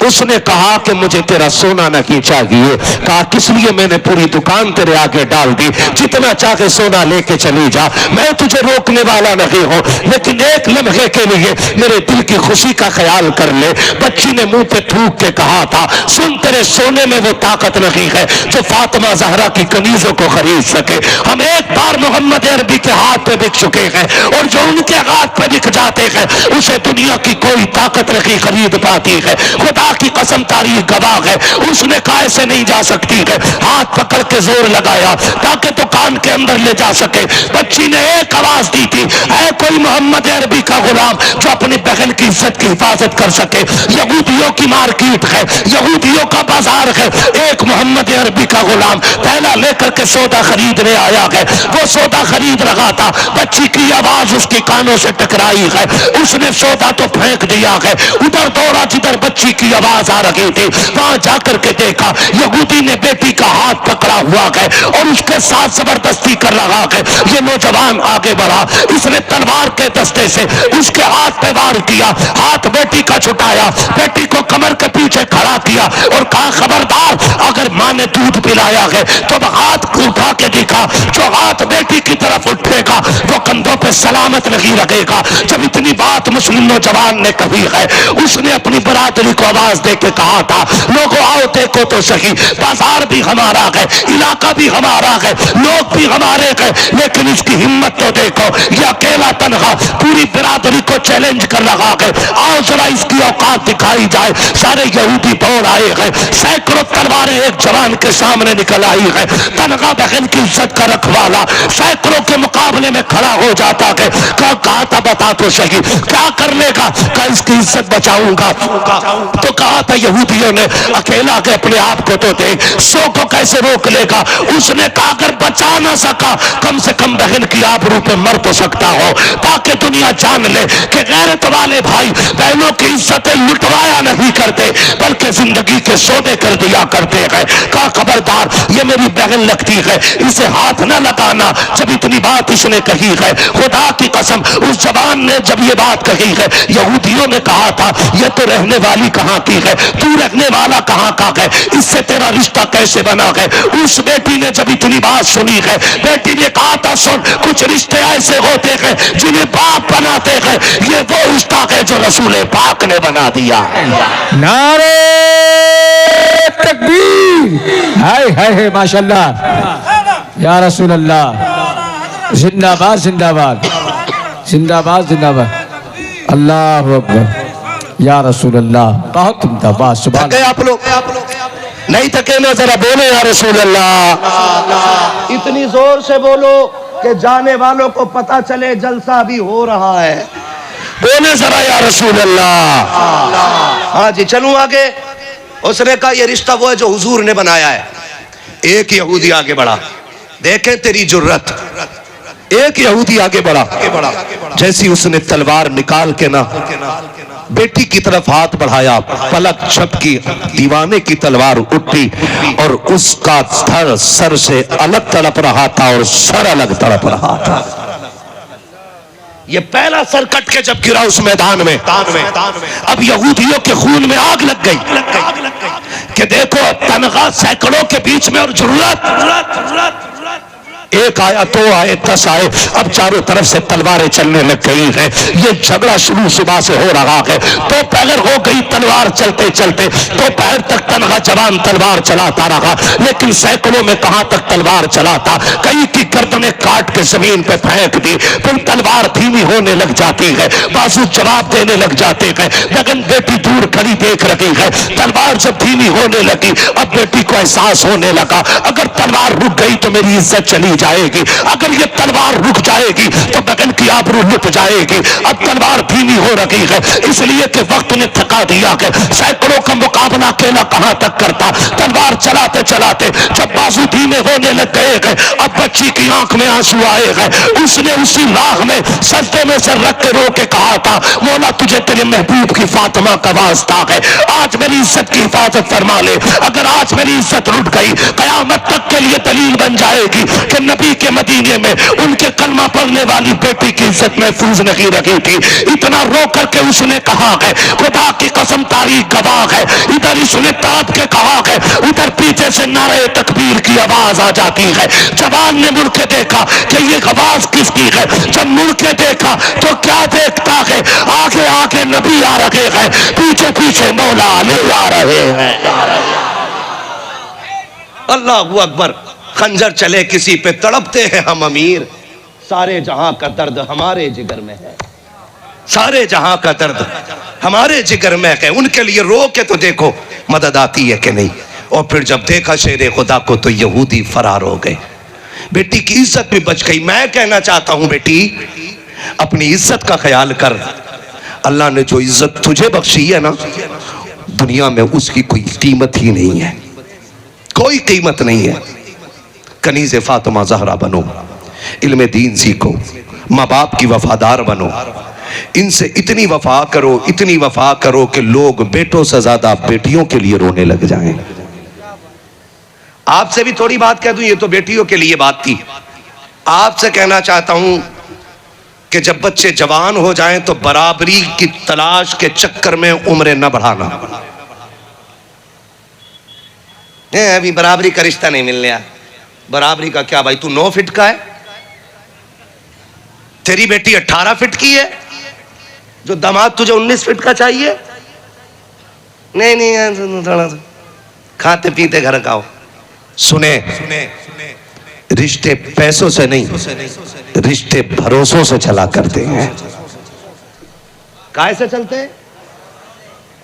[SPEAKER 1] उसने कहा कि मुझे तेरा सोना नहीं चाहिए। कहा किस लिए? मैंने पूरी दुकान तेरे आगे डाल दी, जितना चाहे सोना लेके चली जा, मैं तुझे रोकने वाला नहीं हूं, लेकिन एक लम्हे के लिए मेरे दिल की खुशी का ख्याल कर ले। बच्ची ने मुंह पे थूक के कहा था सुन, तेरे सोने में वो ताकत नहीं है जो फातिमा ज़हरा की कनीजों को खरीद सके। हम एक बार मोहम्मद अरबी के हाथ पे बिक चुके हैं और जो उनके हाथ पे बिक जाते हैं उसे दुनिया की कोई ताकत नहीं खरीद पाती है। खुदा की कसम, तारीख गवाह है। उसने कहा ऐसे नहीं जा सकती है, हाथ पकड़ के जोर लगाया ताकि दुकान के अंदर ले जा सके। बच्ची ने एक आवाज दी थी, है कोई मोहम्मद अरबी का गुलाम जो अपनी बहन की इज्जत की हिफाजत कर सके? यहूदियों की मार्केट है, यहूदियों का बाजार है। एक मोहम्मद अरबी का गुलाम पहला लेकर के सौदा खरीदने आया है। वो सौदा खरीद रहा था, बच्ची की आवाज उसके कानों से टकराई है। उसने सौदा तो फेंक दिया है, उधर दौड़ा जिधर बच्ची की आवाज आ रही थी। वहां जाकर के देखा यहूदी ने बेटी का हाथ पकड़ा हुआ है और उसके साथ जबरदस्ती कर रहा है। ये नौजवान आगे बढ़ा, इसने तलवार के दस्ते से उसके हाथ पे वार किया, हाथ बेटी का छुटाया, बेटी को कमर के पीछे खड़ा किया और कहा खबरदार, अगर मां ने दूध पिलाया है तो हाथ उठा के दिखा। जो हाथ बेटी की तरफ उठेगा वो कंधों पे सलामत नहीं लगेगा। जब इतनी बात मुस्लिम नौजवान ने कही है, उसने अपनी बरादरी को आवाज दे के कहा था लोगों आओ देखो तो सही, बाजार भी हमारा है, इलाका भी हमारा है, लोग भी हमारे हैं, लेकिन इसकी हिम्मत तो देखो, ये अकेला तनहा पूरी बिरादरी को चैलेंज कर रहा है। आओ जरा इसकी औकात दिखाई जाए। सारे यहूदी दौड़ आए हैं, सैकड़ों तलवारें एक जवान के सामने निकल आई है। तनहा बहन की इज्जत का रखवाला सैकड़ों के मुकाबले में खड़ा हो जाता है। कहा था बता तो सही क्या कर लेगा? कहा इसकी इज्जत बचाऊंगा। तो कहा था यहूदियों ने अकेला के अपने आप को तो देख, 100 को कैसे रोक लेगा? उसने कहा अगर बचा ना सका कम से कम बहन की आबरू पे मर तो सकता हो, ताकि दुनिया जान ले कि गैरत वाले भाई बहनों की इज्जतें लुटवाया नहीं करते बल्कि जिंदगी के सौदे कर दिया करते हैं। कहा खबरदार, ये मेरी बहन लगती है, इसे हाथ न लगाना। जब इतनी बात इसने कही है, खुदा की कसम उस जवान ने जब ये बात कही है, यहूदियों ने कहा था ये तो रहने वाली कहाँ की है, तू रहने वाला कहाँ का है, इससे तेरा रिश्ता कैसे बना है? उस बेटी ने जब इतनी बात सुनी है, बेटी ने कहा था सुन, कुछ रिश्ते ऐसे होते हैं जिन्हें बाप बनाते हैं, ये वो रिश्ता है जो रसूल पाक ने बना दिया।
[SPEAKER 2] नारे तकबीर, हाय हाय माशाल्लाह या रसूल अल्लाह, जिंदाबाद जिंदाबाद जिंदाबाद जिंदाबाद, अल्लाह अकबर या रसूल अल्लाह। बहुत जिंदाबाद। सुभान
[SPEAKER 1] थके आप लोग? नहीं थके ना? जरा बोलो या रसूल अल्लाह। इतनी जोर से बोलो कि जाने वालों को पता चले जलसा भी हो रहा है। बोले जरा या रसूल अल्लाह। हाँ जी, चलूं आगे। उसने कहा ये रिश्ता वो है जो हुजूर ने बनाया है। एक यहूदी आगे बढ़ा, देखे तेरी जुर्रत। एक यहूदी आगे बढ़ा, जैसी उसने तलवार निकाल के ना बेटी की तरफ हाथ बढ़ाया, पलक झपकी, दीवाने की तलवार उठी और उसका धड़ सर से अलग तड़प रहा था और सर अलग तड़प रहा था। ये पहला सर कट के जब गिरा उस मैदान में, अब यहूदियों के खून में आग लग गई कि देखो तनख्वाह सैकड़ों के बीच में और जरूरत एक आया, दो आए, 10 आए, अब चारों तरफ से तलवारें चलने लग गई है। ये झगड़ा शुरू सुबह से हो रहा है। तो पहर हो गई तलवार चलते चलते, तो पहर तक तनहा जवान तलवार चलाता रहा, लेकिन सैकड़ों में कहां तक तलवार चलाता। कई की गर्दनें काट के जमीन पे फेंक दी, फिर तलवार धीमी होने लग जाती है, बाजू जवाब देने लग जाते हैं। लगन बेटी दूर खड़ी देख रही है, तलवार जब धीमी होने लगी, अब बेटी को एहसास होने लगा अगर तलवार रुक गई तो मेरी इज्जत चली जाएगी, अगर ये तलवार रुक जाएगी तो बगन की आबरू लुट जाएगी। अब तलवार धीमी हो रही है, इसलिए कि वक्त ने थका दिया है। सैकड़ों का मुकाबला अकेला कहां तक करता। तलवार चलाते चलाते जब बाजू धीमे होने लग गए हैं, अब बच्ची की आंख में आंसू आए हैं। उसने उसी राह में सजदे में सर रख के रो के कहा था, मौला तुझे तेरे महबूब की फातिमा का वास्ता है, आज मेरी इज्जत की हिफाजत फरमा ले। अगर आज मेरी इज्जत लुट गई, कयामत तक के लिए दलील बन जाएगी कि नबी के मदीने में उनके कलमा पढ़ने वाली बेटी की इज्जत महफूज नहीं रखी थी। इतना रो करके उसने कहा है, खुदा की कसम तारीख गवाह है, इधर उसने ताप के कहा है, उधर पीछे से नारे तकबीर की आवाज आ जाती है। जवान ने मुड़ के देखा कि ये आवाज किसकी है। जब मुड़ के देखा तो क्या देखता है, आगे आगे नबी आ रहे हैं, पीछे पीछे मौला अली आ रहे हैं। अल्लाहू अकबर। खंजर चले किसी पे तड़पते हैं हम अमीर, सारे जहां का दर्द हमारे जिगर में है, सारे जहां का दर्द हमारे जिगर में है। उनके लिए रो के तो देखो मदद आती है कि नहीं। और फिर जब देखा शेर खुदा को तो यहूदी फरार हो गए, बेटी की इज्जत भी बच गई। मैं कहना चाहता हूं बेटी, अपनी इज्जत का ख्याल कर। अल्लाह ने जो इज्जत तुझे बख्शी है ना, दुनिया में उसकी कोई कीमत ही नहीं है, कोई कीमत नहीं है। कनीज़े फातिमा ज़हरा बनो, इल्म दीन सीखो, माँ बाप की वफादार बनो, इनसे इतनी वफा करो, इतनी वफा करो कि लोग बेटों से ज्यादा बेटियों के लिए रोने लग जाएं। आपसे भी थोड़ी बात कह दूं, ये तो बेटियों के लिए बात थी। आपसे कहना चाहता हूं कि जब बच्चे जवान हो जाएं तो बराबरी की तलाश के चक्कर में उम्र न बढ़ाना। अभी बराबरी का रिश्ता नहीं मिल रहा। बराबरी का क्या भाई, तू 9 फीट का है, तेरी बेटी 18 फीट की है, जो दामाद तुझे 19 फीट का चाहिए। नहीं नहीं, थोड़ा खाते पीते घर का हो। सुने, रिश्ते पैसों से नहीं, रिश्ते भरोसों से चला करते हैं। काहे से चलते हैं?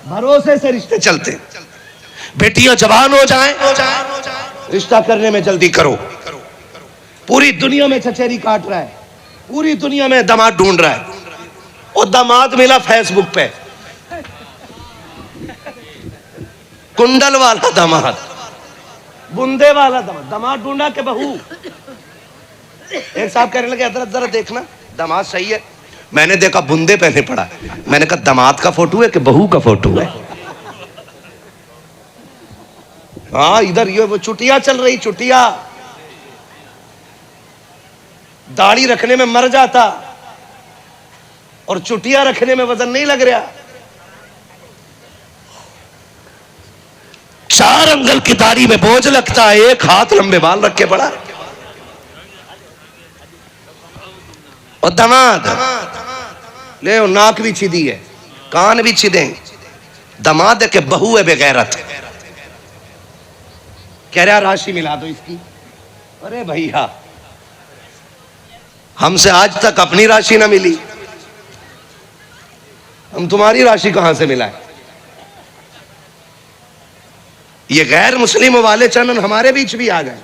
[SPEAKER 1] भरोसे से रिश्ते चलते हैं। बेटियां जवान हो जाएं, रिश्ता करने में जल्दी करो। पूरी दुनिया में चचेरी काट रहा है, पूरी दुनिया में दामाद ढूंढ रहा है, और दामाद मिला फेसबुक पे, कुंडल वाला दामाद, बुंदे वाला दामाद। दामाद ढूंढा के बहू। एक साहब कहने लगे अदर जरा देखना दामाद सही है। मैंने देखा बुंदे पहने पड़ा। मैंने कहा दामाद का फोटो है कि बहू का फोटो है? हाँ, इधर ये वो चुटिया चल रही, चुटिया दाढ़ी रखने में मर जाता और चुटिया रखने में वजन नहीं लग रहा। 4 अंगल की दाढ़ी में बोझ लगता है, 1 हाथ लंबे बाल रख के पड़ा। और दामाद ले, नाक भी छिदी है, कान भी छिदे। दामाद है कि बहू है बेगैरत। कह रहा राशि मिला दो इसकी। अरे भैया, हमसे आज तक अपनी राशि ना मिली, हम तुम्हारी राशि कहां से मिलाएं? ये गैर मुस्लिम वाले चैनल हमारे बीच भी आ गए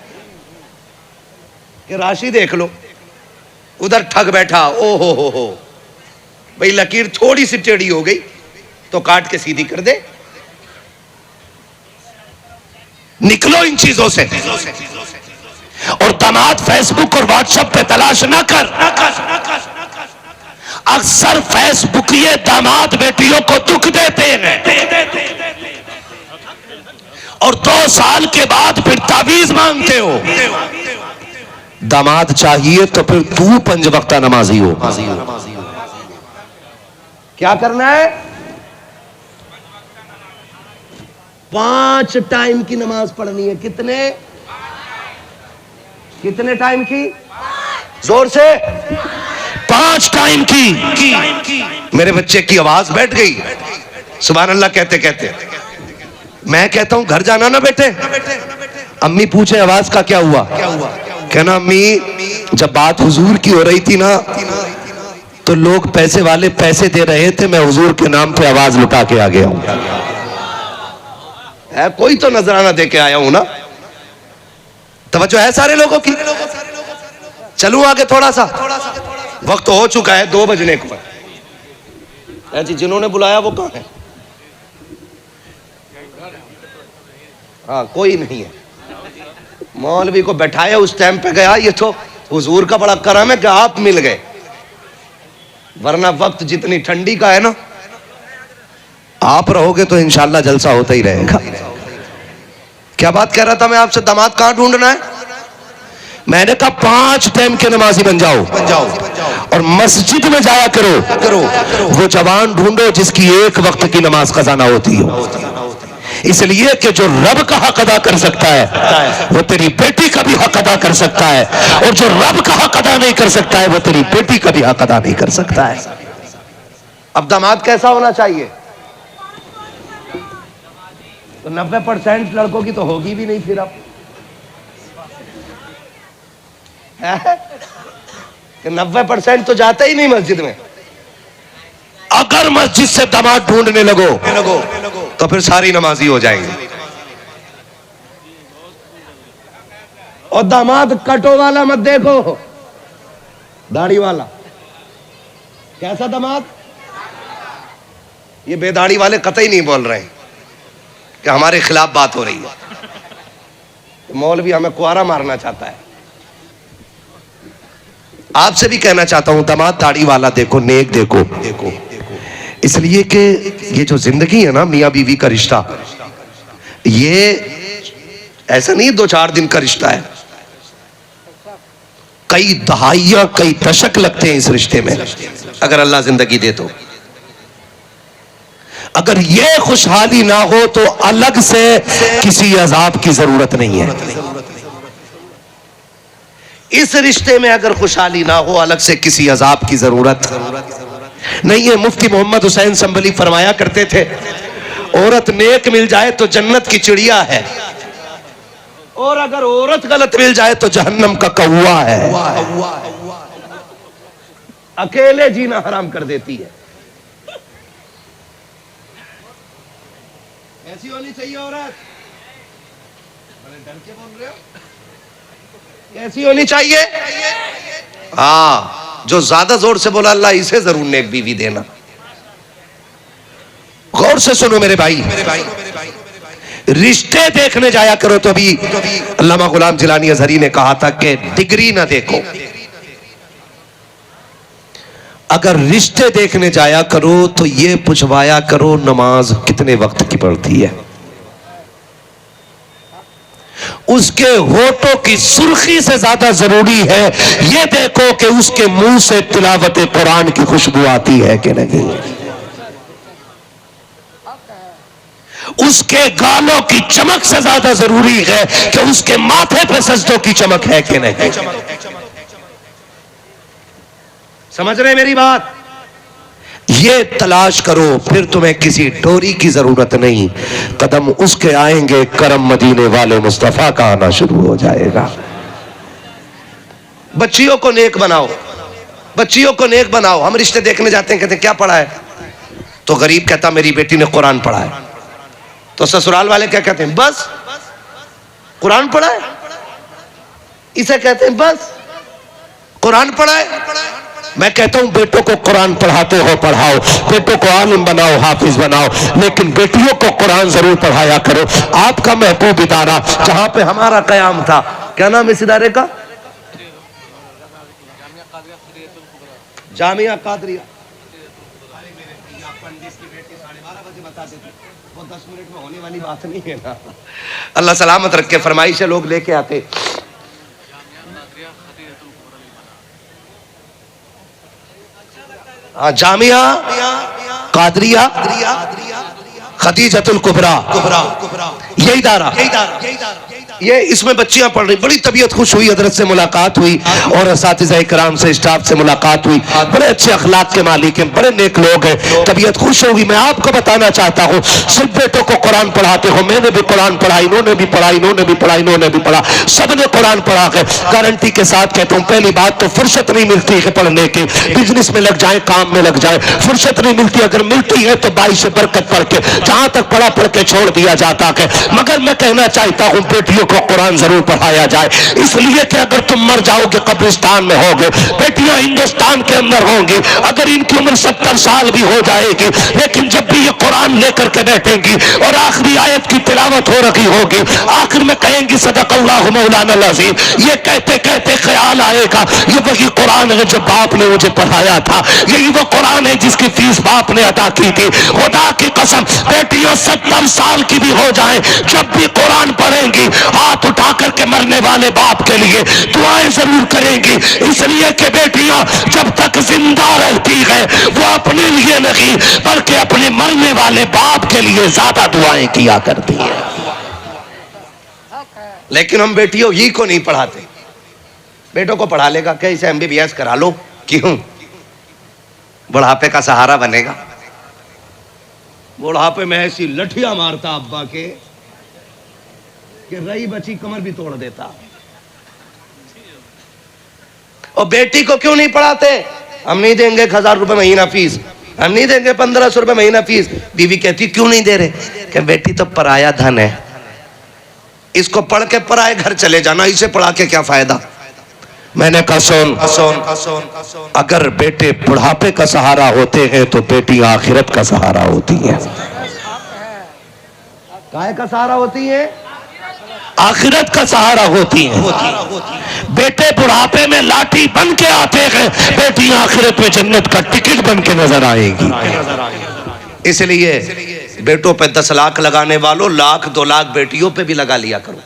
[SPEAKER 1] कि राशि देख लो। उधर ठग बैठा, ओ हो भाई, लकीर थोड़ी सी टेढ़ी हो गई तो काट के सीधी कर दे। निकलो इन चीजों से। और दामाद फेसबुक और व्हाट्सएप पे तलाश ना कर। अक्सर फेसबुकिये दामाद बेटियों को दुख देते हैं और 2 साल के बाद फिर तावीज मांगते हो। दामाद चाहिए तो फिर तू 5 वक्ता नमाजी हो। क्या करना है? 5 टाइम की नमाज पढ़नी है। कितने टाइम की? जोर से। 5 टाइम की। मेरे बच्चे की आवाज बैठ गई सुभान अल्लाह कहते कहते। मैं कहता हूं घर जाना ना बेटे। अम्मी पूछे आवाज का क्या हुआ? कहना अम्मी जब बात हुजूर की हो रही थी ना तो लोग पैसे वाले पैसे दे रहे थे, मैं हुजूर के नाम पे आवाज लुटा के आ गया हूं। कोई तो नजराना दे के आया हूं ना। तवज्जो है सारे लोगों की। चलूं आगे थोड़ा सा, वक्त हो चुका है 2 बजने को। जी जिन्होंने बुलाया वो कहां है? हाँ कोई नहीं है। मौलवी को बैठाया उस टाइम पे गया। ये तो हुजूर का बड़ा करम है कि आप मिल गए, वरना वक्त जितनी ठंडी का है ना, आप रहोगे तो इंशाल्लाह जलसा होता ही रहेगा। क्या बात कह रहा था मैं आपसे? दामाद कहां ढूंढना है? मैंने कहा 5 टाइम के नमाजी बन जाओ और मस्जिद में जाया करो। वो जवान ढूंढो जिसकी 1 वक्त की नमाज कज़ा ना होती हो। इसलिए कि जो रब का हक अदा कर सकता है वो तेरी बेटी का भी हक अदा कर सकता है, और जो रब का हक अदा नहीं कर सकता है वो तेरी बेटी का भी हक अदा नहीं कर सकता है। अब दामाद कैसा होना चाहिए? तो 90% लड़कों की तो होगी भी नहीं फिर। अब 90% तो जाते ही नहीं मस्जिद में। अगर मस्जिद से दामाद ढूंढने लगो तो फिर सारी नमाजी हो जाएंगे। और दामाद कटो वाला मत देखो, दाढ़ी वाला। कैसा दामाद? ये बेदाढ़ी वाले कतई नहीं बोल रहे हैं कि हमारे खिलाफ बात हो रही है। मौलवी हमें कुआरा मारना चाहता है। आपसे भी कहना चाहता हूं दामाद दाढ़ी वाला देखो, नेक देखो। इसलिए कि ये जो जिंदगी है ना मियां बीवी का रिश्ता, ये ऐसा नहीं 2-4 दिन का रिश्ता है। कई दहाइयां कई दशक लगते हैं इस रिश्ते में, अगर अल्लाह जिंदगी दे तो। अगर ये खुशहाली ना हो तो अलग से किसी अजाब की जरूरत नहीं है। इस रिश्ते में अगर खुशहाली ना हो अलग से किसी अजाब की जरूरत नहीं है। मुफ्ती मोहम्मद हुसैन संभली फरमाया करते थे, औरत नेक मिल जाए तो जन्नत की चिड़िया है, और अगर औरत गलत मिल जाए तो जहन्नम का कौवा है। अकेले जीना हराम कर देती है। ऐसी होनी चाहिए औरत। बड़े डर के बोल रहे हो? कैसी होनी चाहिए? हाँ, जो ज्यादा जोर से बोला अल्लाह इसे जरूर नेक बीवी देना। गौर से सुनो मेरे भाई, रिश्ते देखने जाया करो तो अभी अल्लामा गुलाम जिलानी अजहरी ने कहा था कि डिग्री ना देखो। अगर रिश्ते देखने जाया करो तो ये पूछवाया करो नमाज कितने वक्त की पढ़ती है। उसके होठों की सुर्खी से ज्यादा जरूरी है ये देखो कि उसके मुंह से तिलावत कुरान की खुशबू आती है कि नहीं। उसके गालों की चमक से ज्यादा जरूरी है कि उसके माथे पे सजदों की चमक है कि नहीं। समझ रहे मेरी बात? ये तलाश करो, फिर तुम्हें किसी डोरी की जरूरत नहीं। कदम उसके आएंगे करम मदीने वाले मुस्तफा का आना शुरू हो जाएगा। बच्चियों को नेक बनाओ, बच्चियों को नेक बनाओ। हम रिश्ते देखने जाते हैं, कहते हैं क्या पढ़ा है? तो गरीब कहता मेरी बेटी ने कुरान पढ़ा है। तो ससुराल वाले क्या कहते हैं? बस कुरान पढ़ा है। इसे कहते हैं बस कुरान पढ़ा है। मैं कहता हूं बेटों को कुरान पढ़ाते हो पढ़ाओ, बेटों को आलिम बनाओ, हाफिज बनाओ, लेकिन बेटियों को कुरान जरूर पढ़ाया करो। आपका महबूब इदारा जहां पे हमारा कयाम था, क्या नाम है इस इदारे का? जामिया कादरिया। बताते थे, वो 10 मिनट में होने वाली बात नहीं है ना। अल्लाह सलामत रखे। फरमाइश लोग लेके आते, हाँ, जामिया कादरिया खदीजतुल कुबरा, ये इदारा, ये इसमें बच्चियां पढ़ रही। बड़ी तबीयत खुश हुई, हजरत से मुलाकात हुई और असातिज़ा किराम से, स्टाफ से मुलाकात हुई। बड़े अच्छे अखलाक के मालिक हैं, बड़े नेक लोग हैं, तबीयत खुश होगी। मैं आपको बताना चाहता हूँ, सिर्फ बेटों को कुरान पढ़ाते हो, मैंने भी कुरान पढ़ा, इन्होंने भी पढ़ा, इन्होंने भी पढ़ा, इन्होंने भी पढ़ा, सबने कुरान पढ़ा है। गारंटी के साथ कहता हूँ, पहली बात तो फुर्सत नहीं मिलती है पढ़ने की, बिजनेस में लग जाए, काम में लग जाए, फुर्सत नहीं मिलती। अगर मिलती है तो बाई से बरकत पढ़ के, जहां तक पढ़ा पढ़ के छोड़ दिया जाता है। मगर मैं कहना चाहता हूँ, बेटियों को कुरान जरूर पढ़ाया जाए, इसलिए कि अगर तुम मर जाओगे कब्रिस्तान में होगे, बेटियां हिंदुस्तान के अंदर होंगी, अगर इनकी उम्र 70 साल भी हो जाएगी, लेकिन जब भी ये कुरान लेकर के बैठेंगी और आखिरी आयत की तिलावत हो रही होगी, आखिर में कहेंगी सदक़ल्लाहु मौलाना अज़ीम। ये कहते कहते ख्याल आएगा, ये वही कुरान है जो बाप ने मुझे पढ़ाया था, यही वो कुरान है जिसकी फीस बाप ने अदा की थी। खुदा की कसम, बेटियों 70 साल की भी हो जाए, जब भी कुरान पढ़ेंगी, हाथ उठा करके मरने वाले बाप के लिए दुआएं जरूर करेंगी, इसलिए कि बेटियां जब तक जिंदा रहती है वो अपने लिए नहीं बल्कि अपने मरने वाले बाप के लिए ज्यादा दुआएं किया करती है। लेकिन हम बेटियों ही को नहीं पढ़ाते। बेटों को पढ़ा लेगा क्या, इसे MBBS करा लो, क्यों? बुढ़ापे का सहारा बनेगा। बुढ़ापे में ऐसी लठियां मारता अब्बा के कि रही बची कमर भी तोड़ देता। और बेटी को क्यों नहीं पढ़ाते? हम नहीं देंगे 1000 रुपए महीना फीस, हम नहीं देंगे 1500 रुपए महीना फीस। बीवी कहती क्यों नहीं दे रहे? कि बेटी तो पराया धन है, इसको पढ़ के पराए घर चले जाना, इसे पढ़ा के क्या फायदा। मैंने कहा सुन, अगर बेटे बुढ़ापे का सहारा होते हैं तो बेटी आखिरत का सहारा होती है। काहे का सहारा होती है? आखिरत का सहारा होती हैं। बेटे बुढ़ापे में लाठी बन के आते हैं, बेटियां आखिरत में जन्नत का टिकट बन के नजर आएगी। इसलिए बेटों पे 10 लाख लगाने वालों, 1,00,000 2 लाख बेटियों पे भी लगा लिया करो,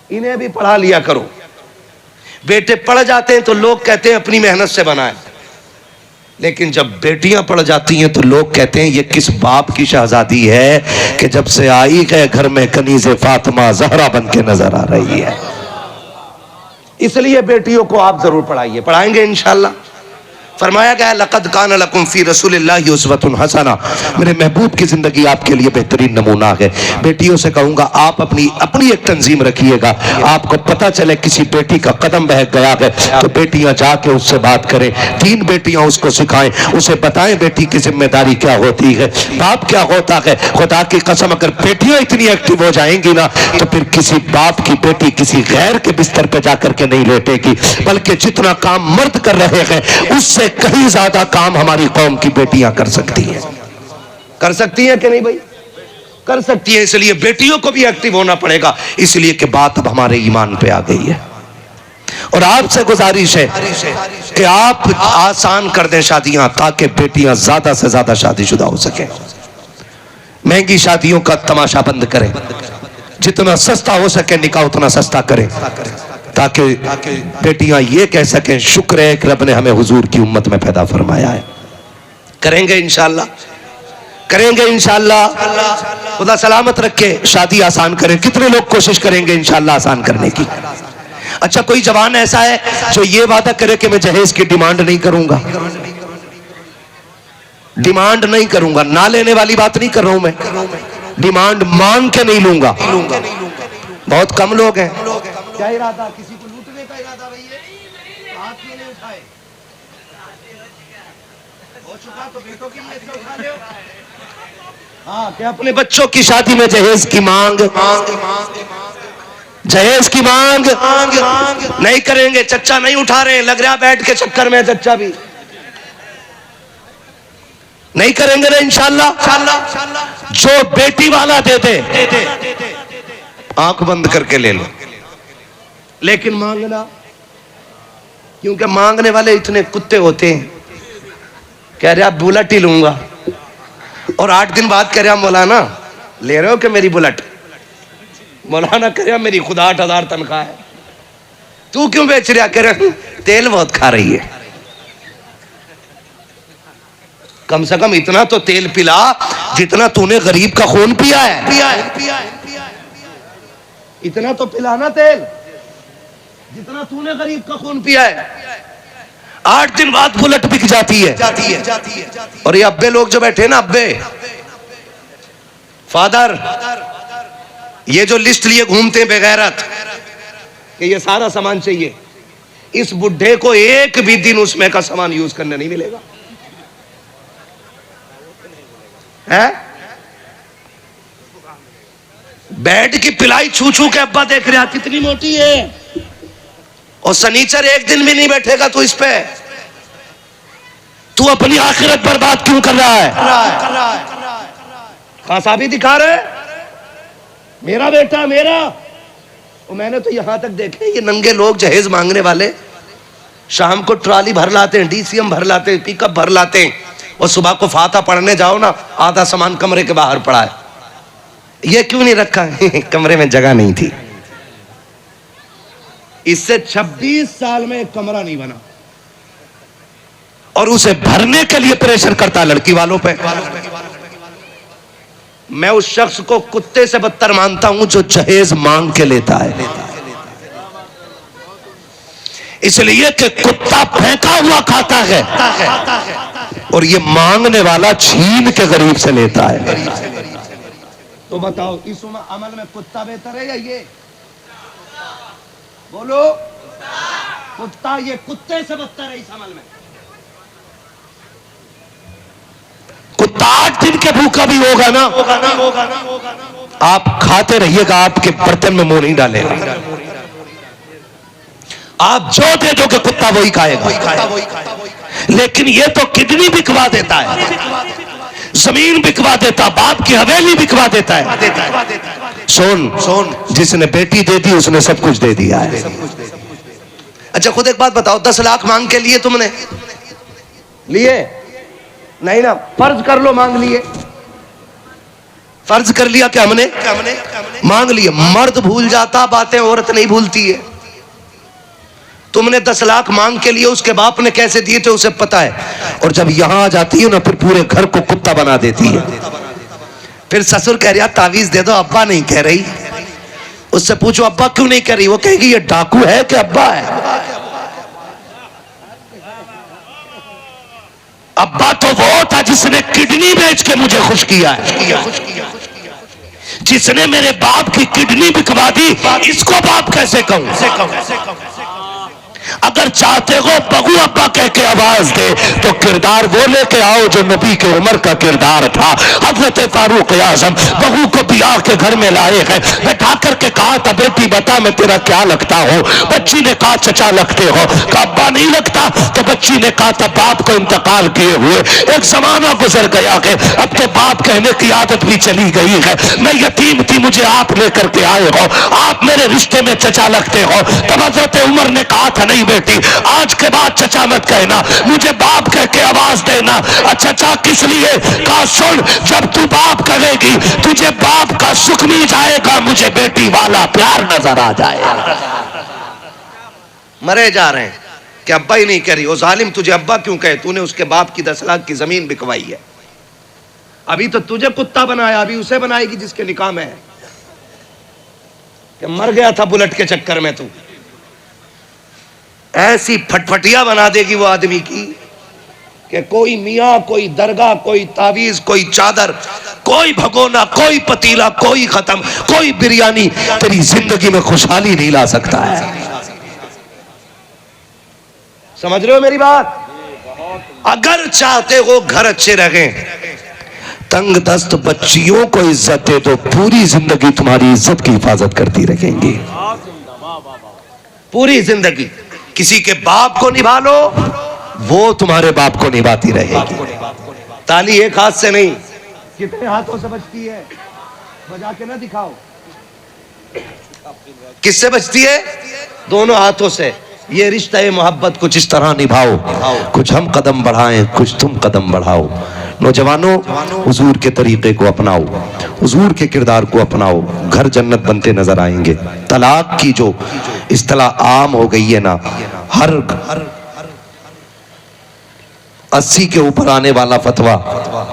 [SPEAKER 1] इन्हें भी पढ़ा लिया करो। बेटे पढ़ जाते हैं तो लोग कहते हैं अपनी मेहनत से बनाए, लेकिन जब बेटियां पढ़ जाती हैं तो लोग कहते हैं ये किस बाप की शहजादी है कि जब से आई है घर में कनीज़े फातिमा ज़हरा बन के नजर आ रही है। इसलिए बेटियों को आप जरूर पढ़ाइए, पढ़ाएंगे इंशाअल्लाह। फरमाया गया लक़द कान लकुम फ़ी रसूलिल्लाहि उस्वतुन हसना, मेरे महबूब की जिंदगी आपके लिए बेहतरीन नमूना है। बेटियों से कहूंगा आप अपनी एक तंजीम रखिएगा। आपको पता चले किसी बेटी का कदम बहक गया है तो बेटियां जाके उससे बात करें, 3 बेटियां उसको सिखाएं, उसे बताएं बेटी की जिम्मेदारी क्या होती है, बाप क्या होता है। खुदा की कसम अगर बेटियां इतनी एक्टिव हो जाएंगी ना तो फिर किसी बाप की बेटी किसी गैर के बिस्तर पर जाकर के नहीं लेटेगी, बल्कि जितना काम मर्द कर रहे हैं उससे कहीं ज्यादा काम हमारी कौम की बेटियां कर सकती हैं। कर सकती हैं कि नहीं भाई? कर सकती है। इसलिए बेटियों को भी एक्टिव होना पड़ेगा, इसलिए कि बात अब हमारे ईमान पे आ गई है। और आपसे गुजारिश है कि आप आसान कर दें शादियां, ताकि बेटियां ज्यादा से ज्यादा शादीशुदा हो सके। महंगी शादियों का तमाशा बंद करें, जितना सस्ता हो सके निकाह उतना सस्ता करें, ताकि बेटियां ये कह सकें शुक्र है कि रब ने हमें हुजूर की उम्मत में पैदा फरमाया है। करेंगे इंशाअल्लाह, करेंगे इंशाअल्लाह। खुदा सलामत रखे, शादी आसान करें। कितने लोग कोशिश करेंगे इंशाअल्लाह आसान करने की? अच्छा, कोई जवान ऐसा है जो ये वादा करे कि मैं जहेज की डिमांड नहीं करूंगा, डिमांड नहीं करूंगा, ना लेने वाली बात नहीं कर रहा हूं मैं, डिमांड मांग के नहीं लूंगा। बहुत कम लोग हैं। क्या इरादा? किसी को लूटने का इरादा भैया? हाथ क्यों नहीं उठाए? हो चुका तो बेटों की लिए उठा ले। हाँ, क्या अपने बच्चों की शादी में जहेज की मांग, जहेज की मांग नहीं करेंगे। चच्चा नहीं उठा रहे, लग रहा बैठ के चक्कर में चच्चा भी नहीं करेंगे ना इंशाअल्लाह। जो बेटी वाला दे दे आंख बंद करके ले लो, लेकिन मांगना, क्योंकि मांगने वाले इतने कुत्ते होते हैं, कह रहे आप बुलेट ही लूंगा, और 8 दिन बाद कह रहा मौलाना ले रहे हो कि मेरी बुलेट? मौलाना कह रहा मेरी खुदा 8,000 तनख्वाह है। तू क्यों बेच रहा? कह रहा तेल बहुत खा रही है। कम से कम इतना तो तेल पिला जितना तूने गरीब का खून पिया है। इतना तो पिलाना तेल जितना तूने गरीब का खून पिया है। 8 दिन बाद बुलेट बिक जाती है। और ये अब्बे लोग जो बैठे ना, अब्बे फादर, ये जो लिस्ट लिए घूमते हैं बेगैरत कि ये सारा सामान चाहिए, इस बुढ़े को एक भी दिन उसमें का सामान यूज करने नहीं मिलेगा है? बेड की पिलाई छू छू के अब्बा देख रहा कितनी मोटी है, और सनीचर एक दिन भी नहीं बैठेगा तू इस पे। तू अपनी आखिरत बर्बाद क्यों कर रहा है? कासाबी दिखा रहे मेरा बेटा मेरा। और मैंने तो यहां तक देखे ये नंगे लोग जहेज मांगने वाले शाम को ट्राली भर लाते हैं, डीसीएम भर लाते हैं, पिकअप भर लाते हैं, और सुबह को फाता पढ़ने जाओ ना आधा सामान कमरे के बाहर पड़ा है। ये क्यों नहीं रखा? कमरे में जगह नहीं थी। इससे 26 साल में एक कमरा नहीं बना, और उसे भरने के लिए प्रेशर करता है लड़की वालों पे। मैं उस शख्स को कुत्ते से बदतर मानता हूं जो जहेज मांग के लेता है, इसलिए कि कुत्ता फेंका हुआ खाता है और ये मांगने वाला छीन के गरीब से लेता है। तो बताओ इस अमल में कुत्ता बेहतर है या ये? बोलो, कुत्ता ये कुत्ते से बदतर है इस अमल में। कुत्ता 8 दिन के भूखा भी होगा ना, आप खाते रहिएगा, आपके बर्तन में मुंह नहीं डालेगा। आप जो दे दोगे कुत्ता वही खाएगा। लेकिन ये तो किडनी बिकवा देता है, जमीन बिकवा देता, बाप की हवेली बिकवा देता है। सोन जिसने बेटी दे दी उसने सब कुछ दे दिया है। अच्छा खुद एक बात बताओ, 10 लाख मांग के लिए तुमने लिए नहीं ना? फर्ज कर लो मांग लिए, फर्ज कर लिया कि हमने मांग लिए। मर्द भूल जाता बातें, औरत नहीं भूलती है। तुमने 10 लाख मांग के लिए उसके बाप ने कैसे दिए थे उसे पता है, और जब यहां आ जाती है ना फिर पूरे घर को कुत्ता बना देती है। फिर ससुर कह रहा तावीज दे दो, अब्बा नहीं कह रही। उससे पूछो अब्बा क्यों नहीं कह रही? वो कहेगी ये डाकू है कि अब्बा है? अब्बा तो वो था जिसने किडनी बेच के मुझे खुश किया है, जिसने मेरे बाप की किडनी बिकवा दी, इसको बाप कैसे कहूं? अगर चाहते हो बहू अब्बा कह के आवाज दे तो किरदार वो लेके आओ जो नबी के उमर का किरदार था। हजरत फारूक आजम बहू को बियाह के घर में लाए हैं, बैठा करके कहा था बेटी बता मैं तेरा क्या लगता हूँ? बच्ची ने कहा चचा लगते हो। कहा अब्बा नहीं लगता? तो बच्ची ने कहा था बाप को इंतकाल किए हुए एक जमाना गुजर गया है, अब तो बाप कहने की आदत भी चली गई है। मैं यतीम थी, मुझे आप लेकर के आए हो, आप मेरे रिश्ते में चचा लगते हो। तब हजरत उमर ने कहा था नहीं बेटी आज के बाद चचा मत कहना, मुझे बाप कह के आवाज देना। चचा किस लिए? कहा सुन, जब तू बाप कहेगी तुझे बाप का सुख मिल जाएगा, मुझे बेटी वाला प्यार नजर आ जाएगा। मरे जा रहे हैं कि अब्बा ही नहीं कह रही। ओ जालिम तुझे अब्बा क्यों कहे? तूने उसके बाप की 10 लाख की जमीन बिकवाई है। अभी तो तुझे कुत्ता बनाया, अभी उसे बनाएगी जिसके निकाह में है। कि मर गया था बुलेट के चक्कर में। तू ऐसी फटफटिया बना देगी वो आदमी की कि कोई मियाँ, कोई दरगाह, कोई तावीज, कोई चादर, कोई भगोना, कोई पतीला, कोई खत्म, कोई बिरयानी तेरी जिंदगी में खुशहाली नहीं ला सकता है। समझ रहे हो मेरी बात? अगर चाहते हो घर अच्छे रहे, तंग दस्त बच्चियों को इज्जत दे दो, पूरी जिंदगी तुम्हारी इज्जत की हिफाजत करती रहेंगी। पूरी जिंदगी किसी के बाप को निभा लो, वो तुम्हारे बाप को निभाती रहेगी। ताली एक हाथ से नहीं, कितने हाथों से बजती है? बजा के ना दिखाओ। किससे बजती है? दोनों हाथों से। ये रिश्ता मोहब्बत कुछ इस तरह निभाओ, कुछ हम कदम बढ़ाएं, कुछ तुम कदम बढ़ाओ। नौजवानों, हुजूर के तरीके को अपनाओ, हुजूर के किरदार को अपनाओ, घर जन्नत बनते नजर आएंगे। तलाक की जो इस्तिलाह आम हो गई है ना, हर 80 के ऊपर आने वाला फतवा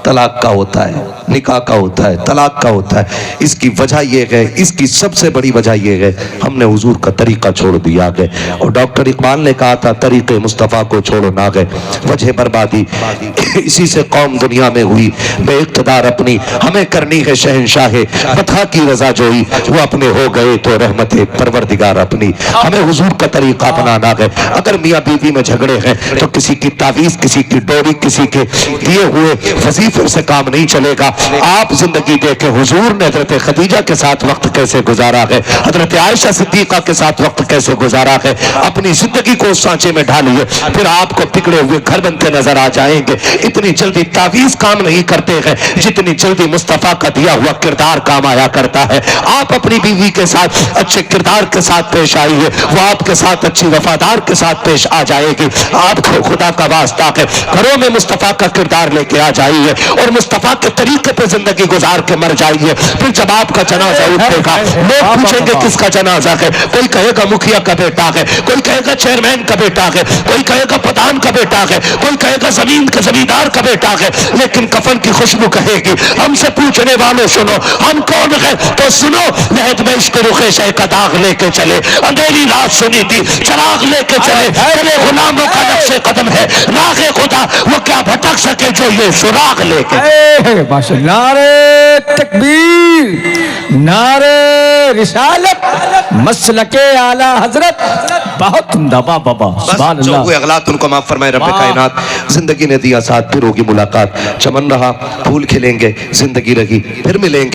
[SPEAKER 1] तलाक का होता है, निकाह का होता है, तलाक का होता है। इसकी वजह यह है, इसकी सबसे बड़ी वजह यह है, हमने हुजूर का तरीका छोड़ दिया गए। और डॉक्टर इकबाल ने कहा था, तरीके मुस्तफ़ा को छोड़ो ना गए, वजह बर्बादी इसी से कौम दुनिया में हुई बेइक़्तिदार। अपनी हमें करनी है शहंशाहे बता की रजा जोई, वो अपने हो गए तो रहमत परवरदिगार अपनी। हमें हुजूर का तरीका अपनाना है। अगर मियाँ बीवी में झगड़े हैं तो किसी की तावीज़, किसी की डोरी, किसी के दिए हुए वजीफे से काम नहीं चलेगा। आप जिंदगी देखें, हुजूर ने हजरत खदीजा के साथ वक्त कैसे गुजारा है, हजरत आयशा सिद्दीका के साथ वक्त कैसे गुजारा है। अपनी जिंदगी को उस सांचे में ढालिए, फिर आपको बिगड़े हुए घर बनते नजर आ जाएंगे। इतनी जल्दी तावीज काम नहीं करते हैं जितनी जल्दी मुस्तफा का दिया हुआ किरदार काम आया करता है। आप अपनी बीवी के साथ अच्छे किरदार के साथ पेश आइए, वो आपके साथ अच्छी वफादार के साथ पेश आ जाएगी। आपको खुदा का वास्ता है, घरों में मुस्तफा का किरदार लेके आ जाइए और मुस्तफा के तरीके पे जिंदगी गुजार के मर जाइए। फिर जब आपका जनाजा उठेगा, लोग पूछेंगे किसका जनाजा है। कोई कहेगा मुखिया का बेटा है, कोई कहेगा चेयरमैन का बेटा है, कोई कहेगा प्रधान का बेटा है, कोई कहेगा जमीन के जमींदार का बेटा है। लेकिन कफन की खुशबू कहेगी, हमसे पूछने वालों सुनो, हम कौन है तो सुनो। लहद में इश्क रुखे शह का दाग लेके चले, अंधेरी रात सुनी थी चराग लेके चले। चले गुलामों का नक्शे कदम है, रागे खुदा वो क्या भटक सके जो ये सुराग लेके।
[SPEAKER 2] माशाअल्लाह, नारे तकबीर, नारे रिसालत, मसलके आला हजरत। बहुत उम्दा बाबा, सुभान
[SPEAKER 1] जो
[SPEAKER 2] अल्लाह।
[SPEAKER 1] हुए अगलात उनको माफ फरमाए रब्बे कायनात। जिंदगी ने दिया साथ, फिर होगी मुलाकात। चमन रहा फूल खिलेंगे, जिंदगी रही फिर मिलेंगे।